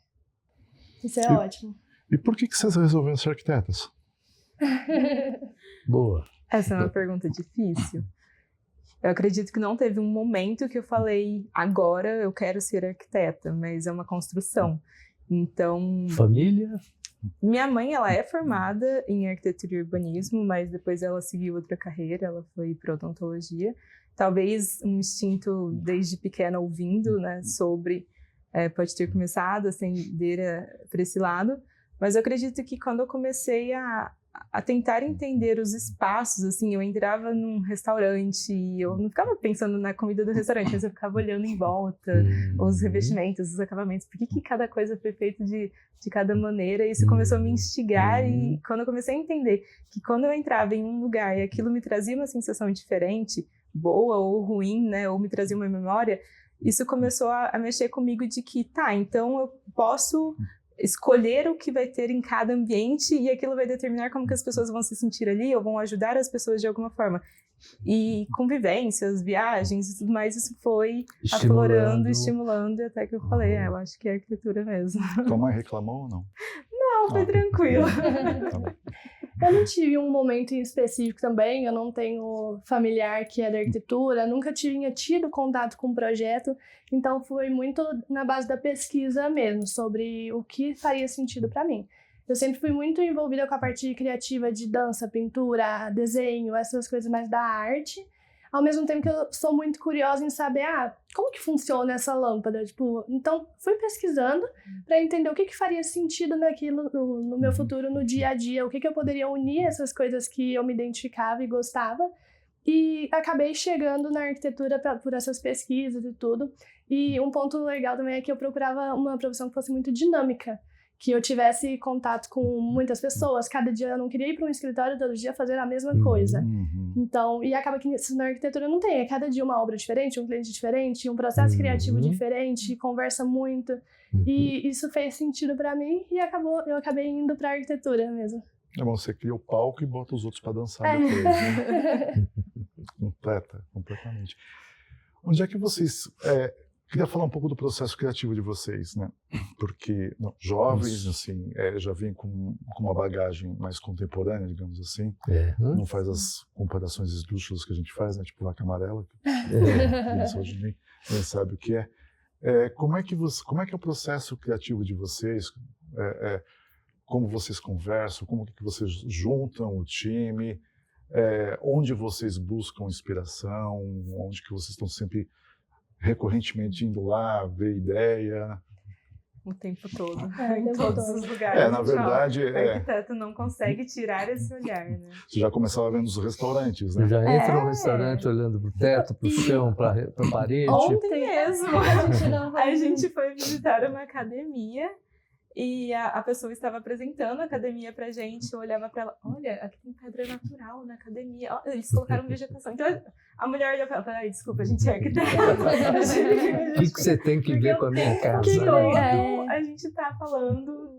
Isso é ótimo. E por que vocês resolveram ser arquitetas? Boa. Essa é uma pergunta difícil. Eu acredito que não teve um momento que eu falei, agora eu quero ser arquiteta, mas é uma construção. Então... Família? Minha mãe, ela é formada em arquitetura e urbanismo, mas depois ela seguiu outra carreira, ela foi para odontologia. Talvez um instinto desde pequena ouvindo, né, sobre... pode ter começado a ascender para esse lado. Mas eu acredito que quando eu comecei a tentar entender os espaços, assim, eu entrava num restaurante e eu não ficava pensando na comida do restaurante, mas eu ficava olhando em volta, os revestimentos, os acabamentos, por que cada coisa foi feita de cada maneira, e isso começou a me instigar, e quando eu comecei a entender que quando eu entrava em um lugar e aquilo me trazia uma sensação diferente, boa ou ruim, né, ou me trazia uma memória, isso começou a mexer comigo de que, então eu posso escolher o que vai ter em cada ambiente e aquilo vai determinar como que as pessoas vão se sentir ali ou vão ajudar as pessoas de alguma forma. E convivências, viagens e tudo mais, isso foi aflorando, estimulando, até que eu falei, eu acho que é arquitetura mesmo. Tua mãe reclamou ou não? Não, foi tranquilo. Eu não tive um momento em específico também, eu não tenho familiar que é da arquitetura, nunca tinha tido contato com o projeto, então foi muito na base da pesquisa mesmo, sobre o que faria sentido para mim. Eu sempre fui muito envolvida com a parte criativa de dança, pintura, desenho, essas coisas mais da arte, ao mesmo tempo que eu sou muito curiosa em saber, como que funciona essa lâmpada? Então, fui pesquisando para entender o que faria sentido naquilo, no meu futuro, no dia a dia, o que eu poderia unir essas coisas que eu me identificava e gostava. E acabei chegando na arquitetura por essas pesquisas e tudo. E um ponto legal também é que eu procurava uma profissão que fosse muito dinâmica, que eu tivesse contato com muitas pessoas. Cada dia eu não queria ir para um escritório todo dia fazer a mesma coisa. Então, e acaba que isso na arquitetura não tem. É cada dia uma obra diferente, um cliente diferente, um processo criativo diferente, conversa muito. E isso fez sentido para mim e eu acabei indo para arquitetura mesmo. É bom, você cria o palco e bota os outros para dançar depois, né? Completamente. Onde é que vocês... Queria falar um pouco do processo criativo de vocês, né? Porque jovens, assim, já vêm com uma bagagem mais contemporânea, digamos assim. Não faz as comparações esdrúxulas que a gente faz, né? Tipo Vaca Amarela, que hoje nem sabe o que é. Como é que é o processo criativo de vocês? Como vocês conversam? Como que vocês juntam o time? Onde vocês buscam inspiração? Onde que vocês estão sempre recorrentemente indo lá, ver ideia? O tempo todo, em todos os lugares. Na verdade... O arquiteto não consegue tirar esse olhar, né? Você já começava vendo os restaurantes, né? Você já entra no restaurante olhando pro teto, pro chão, pra parede. Ontem mesmo, a gente foi visitar uma academia e a pessoa estava apresentando a academia pra gente, eu olhava pra ela, olha, aqui tem pedra natural na academia, eles colocaram vegetação. Então a mulher olhava pra ela, desculpa, a gente é arquiteta. O que você tem que ver com a minha casa? A gente tá falando,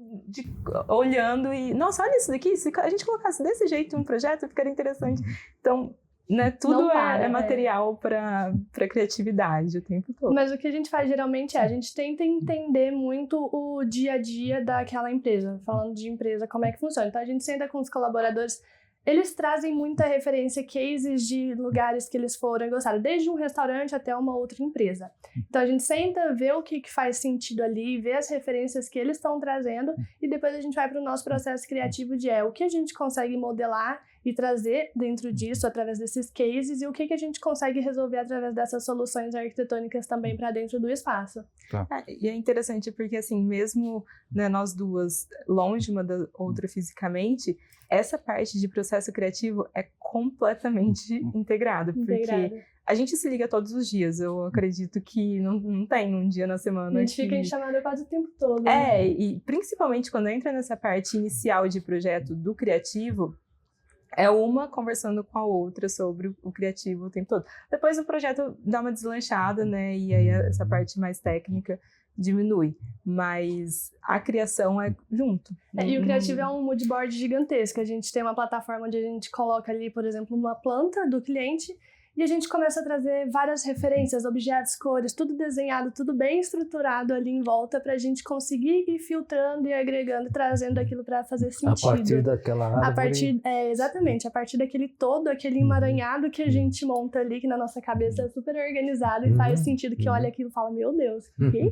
olhando e, nossa, olha isso daqui, se a gente colocasse desse jeito um projeto, ficaria interessante. Então, né, tudo é material para criatividade o tempo todo. Mas o que a gente faz geralmente a gente tenta entender muito o dia a dia daquela empresa, falando de empresa, como é que funciona. Então a gente senta com os colaboradores, eles trazem muita referência, cases de lugares que eles foram e gostaram, desde um restaurante até uma outra empresa. Então a gente senta, vê o que faz sentido ali, vê as referências que eles estão trazendo e depois a gente vai para o nosso processo criativo de o que a gente consegue modelar e trazer dentro disso, através desses cases, e o que a gente consegue resolver através dessas soluções arquitetônicas também para dentro do espaço. Tá. E é interessante porque, assim, mesmo, né, nós duas longe uma da outra fisicamente, essa parte de processo criativo é completamente integrada, porque a gente se liga todos os dias. Eu acredito que não tem um dia na semana a gente fica em chamada quase o tempo todo. Né? E principalmente quando entra nessa parte inicial de projeto do criativo, é uma conversando com a outra sobre o criativo o tempo todo. Depois o projeto dá uma deslanchada, né? E aí essa parte mais técnica diminui. Mas a criação é junto. E o criativo é um mood board gigantesco. A gente tem uma plataforma onde a gente coloca ali, por exemplo, uma planta do cliente e a gente começa a trazer várias referências, objetos, cores, tudo desenhado, tudo bem estruturado ali em volta para a gente conseguir ir filtrando e agregando, trazendo aquilo para fazer sentido. A partir daquela árvore. Exatamente, a partir daquele todo, aquele emaranhado que a gente monta ali, que na nossa cabeça é super organizado e faz sentido, que olha aquilo e fala, meu Deus, que?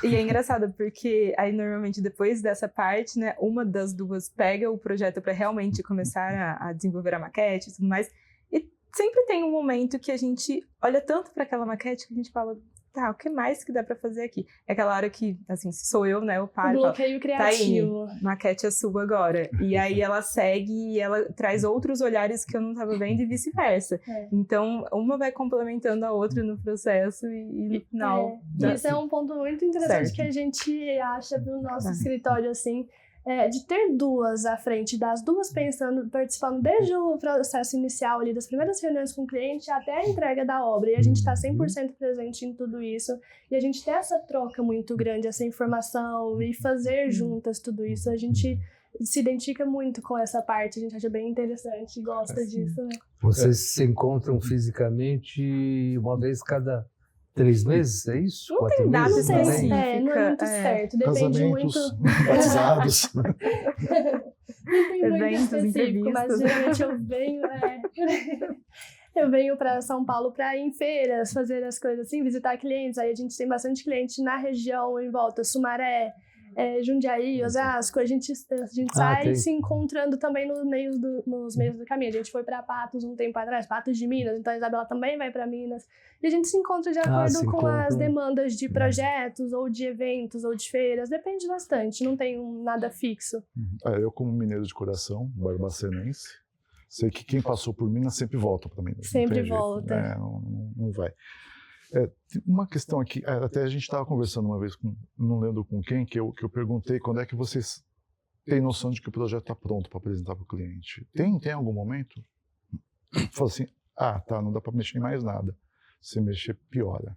E é engraçado, porque aí normalmente depois dessa parte, né, uma das duas pega o projeto para realmente começar a desenvolver a maquete e tudo mais, e sempre tem um momento que a gente olha tanto para aquela maquete que a gente fala, tá, o que mais que dá para fazer aqui? É aquela hora que, assim, se sou eu, né, eu paro e bloqueio criativo. Taíne, maquete é sua agora. E aí ela segue e ela traz outros olhares que eu não estava vendo e vice-versa. Então, uma vai complementando a outra no processo e no final... Isso é um ponto muito interessante que a gente acha do nosso escritório, assim, de ter duas à frente, das duas participando desde o processo inicial ali, das primeiras reuniões com o cliente até a entrega da obra, e a gente está 100% presente em tudo isso, e a gente tem essa troca muito grande, essa informação, e fazer juntas tudo isso, a gente se identifica muito com essa parte, a gente acha bem interessante e gosta disso, né? Vocês se encontram fisicamente uma vez cada 3 meses, é isso? Não tem data específica. Não é muito certo, depende muito. Batizados. Não tem muito específico, mas geralmente eu venho para São Paulo para ir em feiras, fazer as coisas assim, visitar clientes. Aí a gente tem bastante cliente na região em volta, Sumaré, Jundiaí, Osasco. A gente sai se encontrando também nos meios do caminho. A gente foi para Patos um tempo atrás, Patos de Minas, então a Isabela também vai para Minas. E a gente se encontra de acordo com as demandas de projetos, ou de eventos, ou de feiras. Depende bastante, não tem nada fixo. Eu, como mineiro de coração, barbacenense, sei que quem passou por Minas sempre volta para Minas. Sempre volta. Não vai. Uma questão aqui, até a gente estava conversando uma vez, não lembro com quem, que eu perguntei quando é que vocês têm noção de que o projeto está pronto para apresentar para o cliente. Tem algum momento? Fala assim, não dá para mexer em mais nada. Se mexer, piora.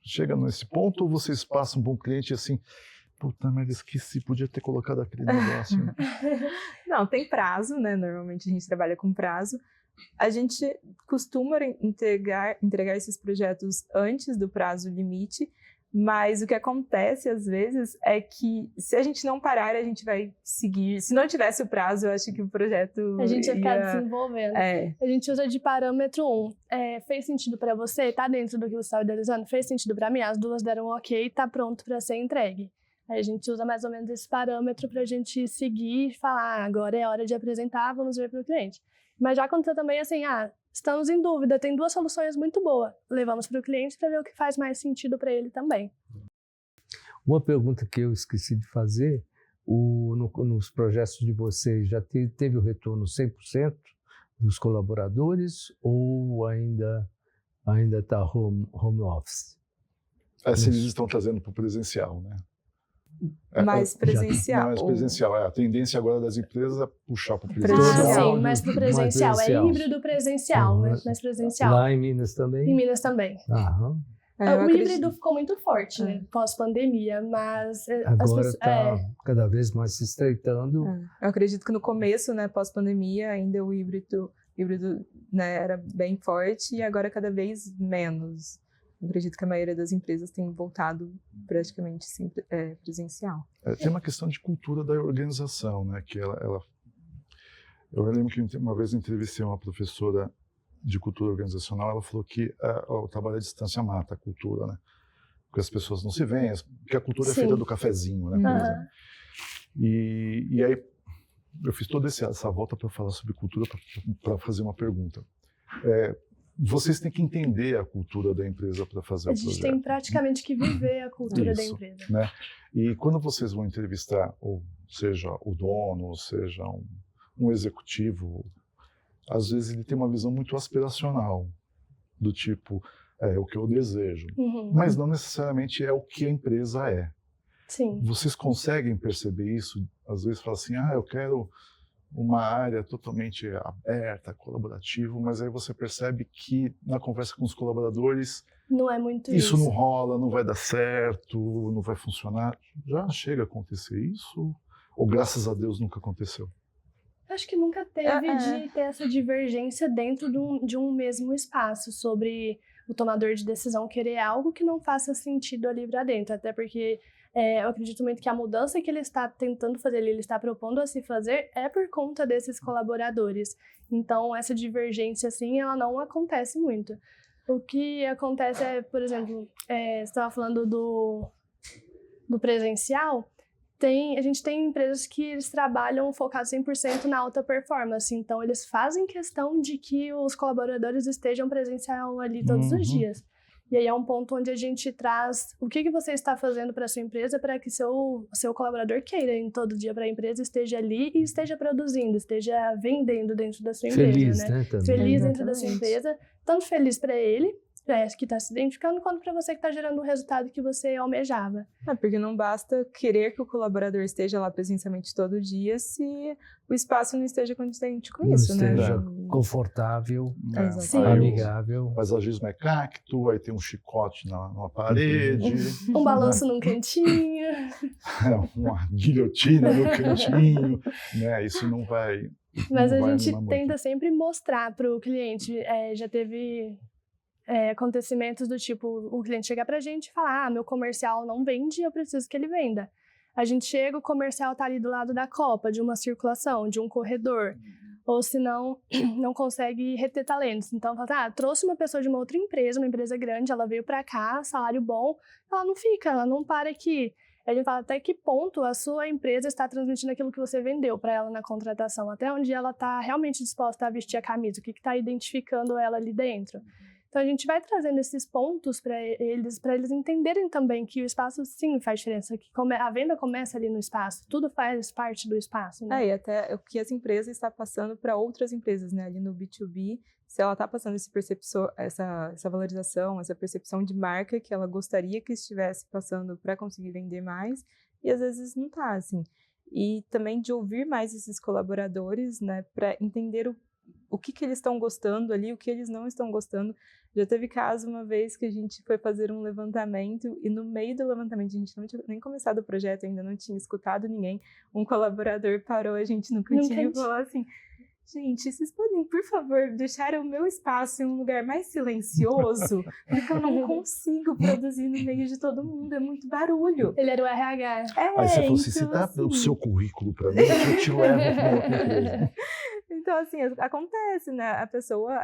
Chega nesse ponto, ou vocês passam para um cliente assim, puta merda, esqueci, podia ter colocado aquele negócio. Não, tem prazo, né? Normalmente a gente trabalha com prazo. A gente costuma entregar esses projetos antes do prazo limite, mas o que acontece às vezes é que se a gente não parar, a gente vai seguir. Se não tivesse o prazo, eu acho que o projeto a gente ia ficar desenvolvendo. A gente usa de parâmetro 1. Fez sentido para você? Tá dentro do que você estava idealizando? Fez sentido para mim? As duas deram ok, tá pronto para ser entregue. Aí a gente usa mais ou menos esse parâmetro para a gente seguir e falar, agora é hora de apresentar, vamos ver para o cliente. Mas já aconteceu também assim, estamos em dúvida, tem 2 soluções muito boas. Levamos para o cliente para ver o que faz mais sentido para ele também. Uma pergunta que eu esqueci de fazer, nos projetos de vocês, já teve o retorno 100% dos colaboradores ou ainda está home office? Se eles estão trazendo para o presencial, né? Mais presencial. Mais presencial. A tendência agora das empresas é puxar para o presencial. Sim, mais para o presencial. É híbrido presencial, mais presencial. Lá em Minas também? Em Minas também. O híbrido ficou muito forte, né? Pós-pandemia, mas... Agora está cada vez mais se estreitando. Eu acredito que no começo, né, pós-pandemia, ainda o híbrido né, era bem forte e agora cada vez menos. Eu acredito que a maioria das empresas tem voltado praticamente sempre presencial. Tem uma questão de cultura da organização, né? Que eu lembro que uma vez eu entrevistei uma professora de cultura organizacional, ela falou que o trabalho à distância mata a cultura, né? Porque as pessoas não se veem, porque a cultura é feita do cafezinho, né? E aí eu fiz toda essa volta para falar sobre cultura, para fazer uma pergunta. Vocês têm que entender a cultura da empresa para fazer o projeto. A gente tem praticamente que viver a cultura da empresa. Né? E quando vocês vão entrevistar, ou seja, o dono, ou seja, um executivo, às vezes ele tem uma visão muito aspiracional, do tipo, é o que eu desejo, mas não necessariamente é o que a empresa é. Sim. Vocês conseguem perceber isso? Às vezes fala assim, eu quero uma área totalmente aberta, colaborativa, mas aí você percebe que na conversa com os colaboradores não é muito isso não rola, não vai dar certo, não vai funcionar. Já chega a acontecer isso? Ou graças a Deus nunca aconteceu? Acho que nunca teve de ter essa divergência dentro de um mesmo espaço sobre o tomador de decisão querer algo que não faça sentido ali para dentro, até porque eu acredito muito que a mudança que ele está tentando fazer, ele está propondo a se fazer, é por conta desses colaboradores. Então, essa divergência, assim, ela não acontece muito. O que acontece é, por exemplo, você estava falando do presencial, a gente tem empresas que eles trabalham focados 100% na alta performance, então eles fazem questão de que os colaboradores estejam presencial ali todos os dias. E aí é um ponto onde a gente traz o que você está fazendo para a sua empresa para que seu colaborador queira ir todo dia para a empresa, esteja ali e esteja produzindo, esteja vendendo dentro da sua empresa. Feliz, né? Também. Feliz dentro da sua empresa, tanto feliz para ele, que está se identificando, quanto para você que está gerando o resultado que você almejava. Porque não basta querer que o colaborador esteja lá presencialmente todo dia se o espaço não esteja condizente com isso, né? Não esteja confortável, amigável. O paisagismo é cacto, aí tem um chicote na parede. Um balanço num cantinho. Uma guilhotina no cantinho. Né? Isso não vai... Mas a gente tenta sempre mostrar para o cliente. Já teve... acontecimentos do tipo, o cliente chega pra gente e fala, meu comercial não vende, eu preciso que ele venda. A gente chega, o comercial tá ali do lado da copa, de uma circulação, de um corredor, ou senão não consegue reter talentos. Então, fala, trouxe uma pessoa de uma outra empresa, uma empresa grande, ela veio pra cá, salário bom, ela não fica, ela não para aqui. A gente fala até que ponto a sua empresa está transmitindo aquilo que você vendeu para ela na contratação, até onde ela está realmente disposta a vestir a camisa, o que está identificando ela ali dentro. Então, a gente vai trazendo esses pontos para eles entenderem também que o espaço, sim, faz diferença, que a venda começa ali no espaço, tudo faz parte do espaço, né? E até o que essa empresa está passando para outras empresas, né? Ali no B2B, se ela está passando essa valorização, essa percepção de marca que ela gostaria que estivesse passando para conseguir vender mais, e às vezes não está, assim. E também de ouvir mais esses colaboradores, né? Para entender o que eles estão gostando ali, o que eles não estão gostando. Já teve caso uma vez que a gente foi fazer um levantamento e no meio do levantamento, a gente não tinha nem começado o projeto, ainda não tinha escutado ninguém, um colaborador parou a gente no cantinho e falou assim, gente, vocês podem, por favor, deixar o meu espaço em um lugar mais silencioso, porque eu não consigo produzir no meio de todo mundo, é muito barulho. Ele era o RH. Aí você falou assim, você dá o seu currículo para mim, que eu te levo para uma outra empresa. Então, assim, acontece, né? A pessoa,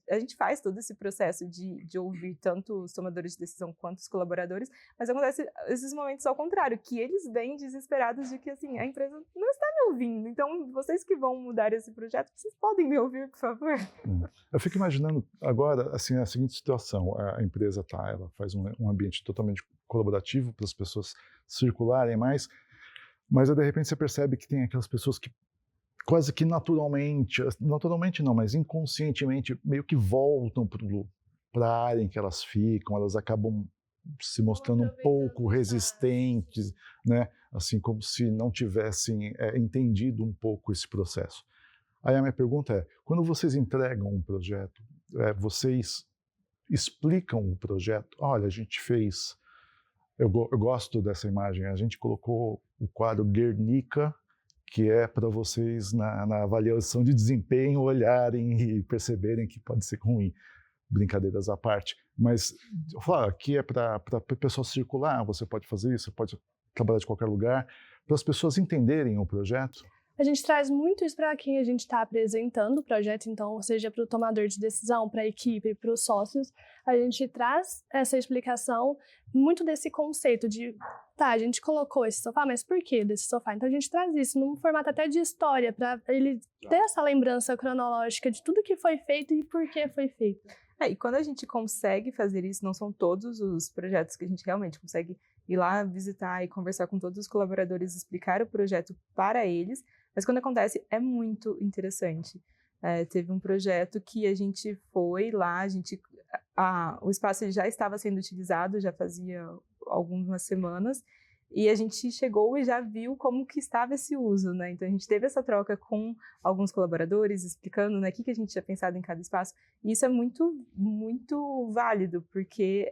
a gente faz todo esse processo de ouvir tanto os tomadores de decisão quanto os colaboradores, mas acontece esses momentos ao contrário, que eles vêm desesperados de que, assim, a empresa não está me ouvindo. Então, vocês que vão mudar esse projeto, vocês podem me ouvir, por favor? Eu fico imaginando agora, assim, a seguinte situação. A empresa ela faz um ambiente totalmente colaborativo para as pessoas circularem mais, mas aí, de repente você percebe que tem aquelas pessoas que quase que naturalmente não, mas inconscientemente meio que voltam para a área em que elas ficam, elas acabam se mostrando um pouco resistentes, né? Assim como se não tivessem entendido um pouco esse processo. Aí a minha pergunta é, quando vocês entregam um projeto, vocês explicam o projeto? Olha, a gente fez, eu gosto dessa imagem, a gente colocou o quadro Guernica, que é para vocês, na avaliação de desempenho, olharem e perceberem que pode ser ruim. Brincadeiras à parte. Mas, aqui é para a pessoa circular, você pode fazer isso, você pode trabalhar de qualquer lugar, para as pessoas entenderem o projeto. a gente traz muito isso para quem a gente está apresentando o projeto, então, seja para o tomador de decisão, para a equipe, para os sócios, a gente traz essa explicação muito desse conceito de, tá, a gente colocou esse sofá, mas por que desse sofá? Então a gente traz isso num formato até de história, para ele ter essa lembrança cronológica de tudo que foi feito e por que foi feito. E quando a gente consegue fazer isso, não são todos os projetos que a gente realmente consegue ir lá visitar e conversar com todos os colaboradores, explicar o projeto para eles, mas quando acontece é muito interessante. Teve um projeto que a gente foi lá, o espaço já estava sendo utilizado, já fazia algumas semanas, e a gente chegou e já viu como que estava esse uso, né? Então a gente teve essa troca com alguns colaboradores, explicando, né, o que a gente tinha pensado em cada espaço, e isso é muito, muito válido, porque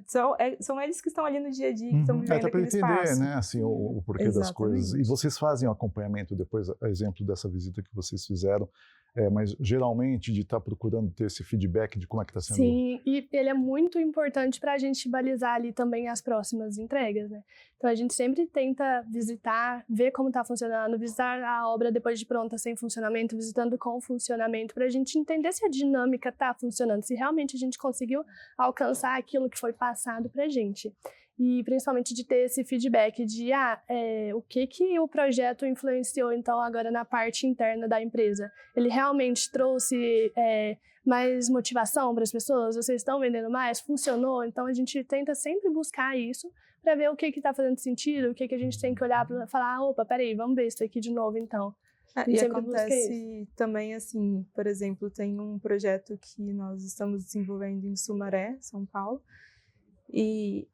são eles que estão ali no dia a dia, que estão vivendo até para aquele entender, espaço. né, assim, o porquê das coisas. E vocês fazem o acompanhamento depois, a exemplo dessa visita que vocês fizeram, mas geralmente de estar procurando ter esse feedback de como é que está sendo. Sim, e ele é muito importante para a gente balizar ali também as próximas entregas, né? Então a gente sempre tenta visitar, ver como está funcionando, visitar a obra depois de pronta sem funcionamento, visitando com funcionamento, para a gente entender se a dinâmica está funcionando, se realmente a gente conseguiu alcançar aquilo que foi passado para a gente. E principalmente de ter esse feedback de o que o projeto influenciou então agora na parte interna da empresa. Ele realmente trouxe mais motivação para as pessoas? Vocês estão vendendo mais? Funcionou? Então a gente tenta sempre buscar isso para ver o que está fazendo sentido, o que a gente tem que olhar para falar, opa, peraí, vamos ver isso aqui de novo então. E acontece também assim, por exemplo, tem um projeto que nós estamos desenvolvendo em Sumaré, São Paulo, e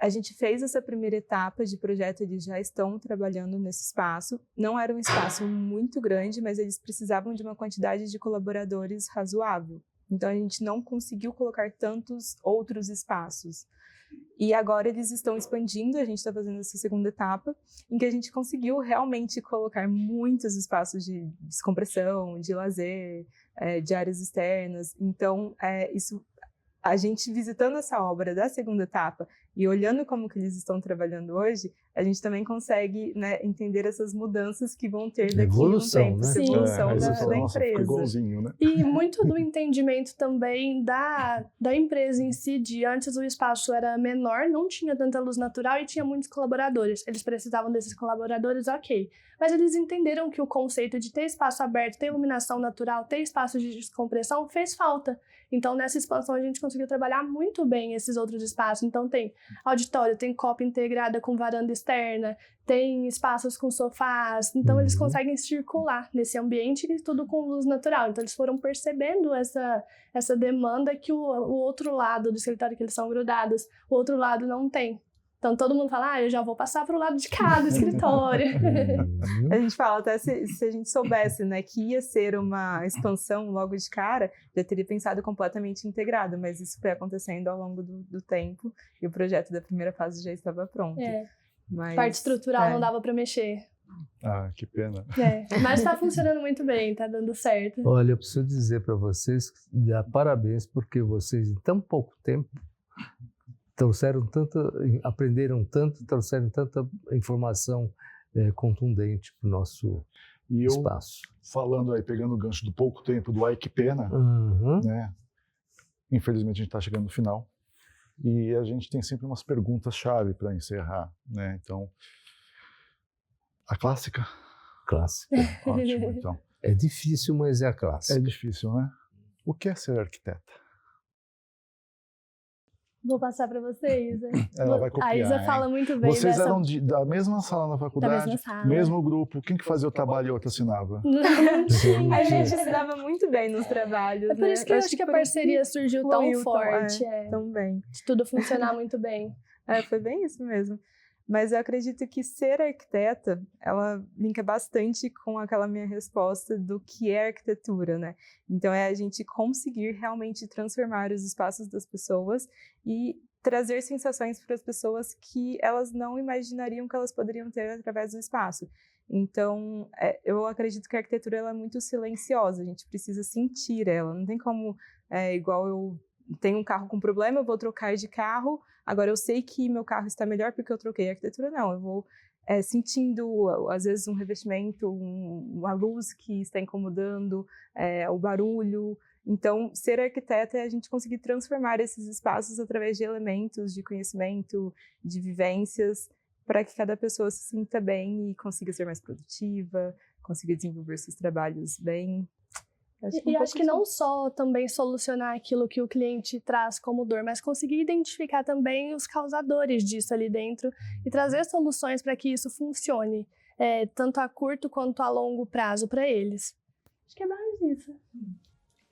a gente fez essa primeira etapa de projeto, eles já estão trabalhando nesse espaço. Não era um espaço muito grande, mas eles precisavam de uma quantidade de colaboradores razoável. Então, a gente não conseguiu colocar tantos outros espaços. E agora eles estão expandindo, a gente está fazendo essa segunda etapa, em que a gente conseguiu realmente colocar muitos espaços de descompressão, de lazer, de áreas externas. Então, a gente visitando essa obra da segunda etapa e olhando como que eles estão trabalhando hoje, a gente também consegue, né, entender essas mudanças que vão ter daqui a um tempo, né? Sim. Evolução da Nossa, empresa. igualzinho, né? E muito do entendimento também da empresa em si, de antes o espaço era menor, não tinha tanta luz natural e tinha muitos colaboradores. Eles precisavam desses colaboradores, ok. Mas eles entenderam que o conceito de ter espaço aberto, ter iluminação natural, ter espaço de descompressão fez falta. Então, nessa expansão, a gente conseguiu trabalhar muito bem esses outros espaços. Então, tem auditório, tem copa integrada com varanda externa, tem espaços com sofás. Então, eles conseguem circular nesse ambiente e tudo com luz natural. Então, eles foram percebendo essa demanda que o outro lado do escritório, que eles são grudados, o outro lado não tem. Então, todo mundo fala, eu já vou passar para o lado de cá do escritório. A gente fala, até se a gente soubesse, né, que ia ser uma expansão logo de cara, já teria pensado completamente integrado, mas isso foi acontecendo ao longo do tempo e o projeto da primeira fase já estava pronto. Mas, parte estrutural não dava para mexer. Ah, que pena. Mas está funcionando muito bem, está dando certo. Olha, eu preciso dizer para vocês, dar parabéns, porque vocês em tão pouco tempo aprenderam tanto, trouxeram tanta informação contundente para o nosso espaço. Falando aí, pegando o gancho do pouco tempo do Ai Que Pena, né? Infelizmente a gente está chegando no final e a gente tem sempre umas perguntas-chave para encerrar, né? Então, a clássica? Clássica. Ótimo, então. É difícil, mas é a clássica. É difícil, né? O que é ser arquiteta? Vou passar para você, Isa. Ela vai copiar, a Isa fala muito bem Vocês dessa... eram da mesma sala na faculdade? Da mesma sala. Mesmo grupo? Quem que fazia o trabalho e o outro assinava? A gente se dava muito bem nos trabalhos, É por isso que eu acho que a parceria surgiu tão forte. Tão bem. De tudo funcionar muito bem. Foi bem isso mesmo. Mas eu acredito que ser arquiteta, ela linka bastante com aquela minha resposta do que é arquitetura, né? Então, é a gente conseguir realmente transformar os espaços das pessoas e trazer sensações para as pessoas que elas não imaginariam que elas poderiam ter através do espaço. Então, eu acredito que a arquitetura ela é muito silenciosa, a gente precisa sentir ela. Não tem como, igual eu tenho um carro com problema, eu vou trocar de carro, agora eu sei que meu carro está melhor porque eu troquei. A arquitetura não, eu vou sentindo, às vezes, um revestimento, uma luz que está incomodando, o barulho. Então, ser arquiteta é a gente conseguir transformar esses espaços através de elementos, de conhecimento, de vivências, para que cada pessoa se sinta bem e consiga ser mais produtiva, consiga desenvolver seus trabalhos bem. Acho que não só também solucionar aquilo que o cliente traz como dor, mas conseguir identificar também os causadores disso ali dentro e trazer soluções para que isso funcione, tanto a curto quanto a longo prazo para eles. Acho que é mais isso.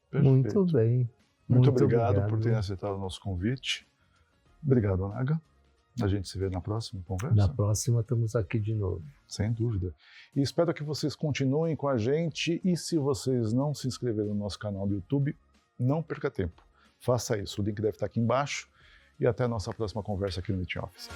Perfeito. Muito bem. Muito obrigado por terem aceitado o nosso convite. Obrigado, Naga. A gente se vê na próxima conversa. Na próxima estamos aqui de novo. Sem dúvida. E espero que vocês continuem com a gente. E se vocês não se inscreveram no nosso canal do YouTube, não perca tempo. Faça isso. O link deve estar aqui embaixo. E até a nossa próxima conversa aqui no Meeting Office.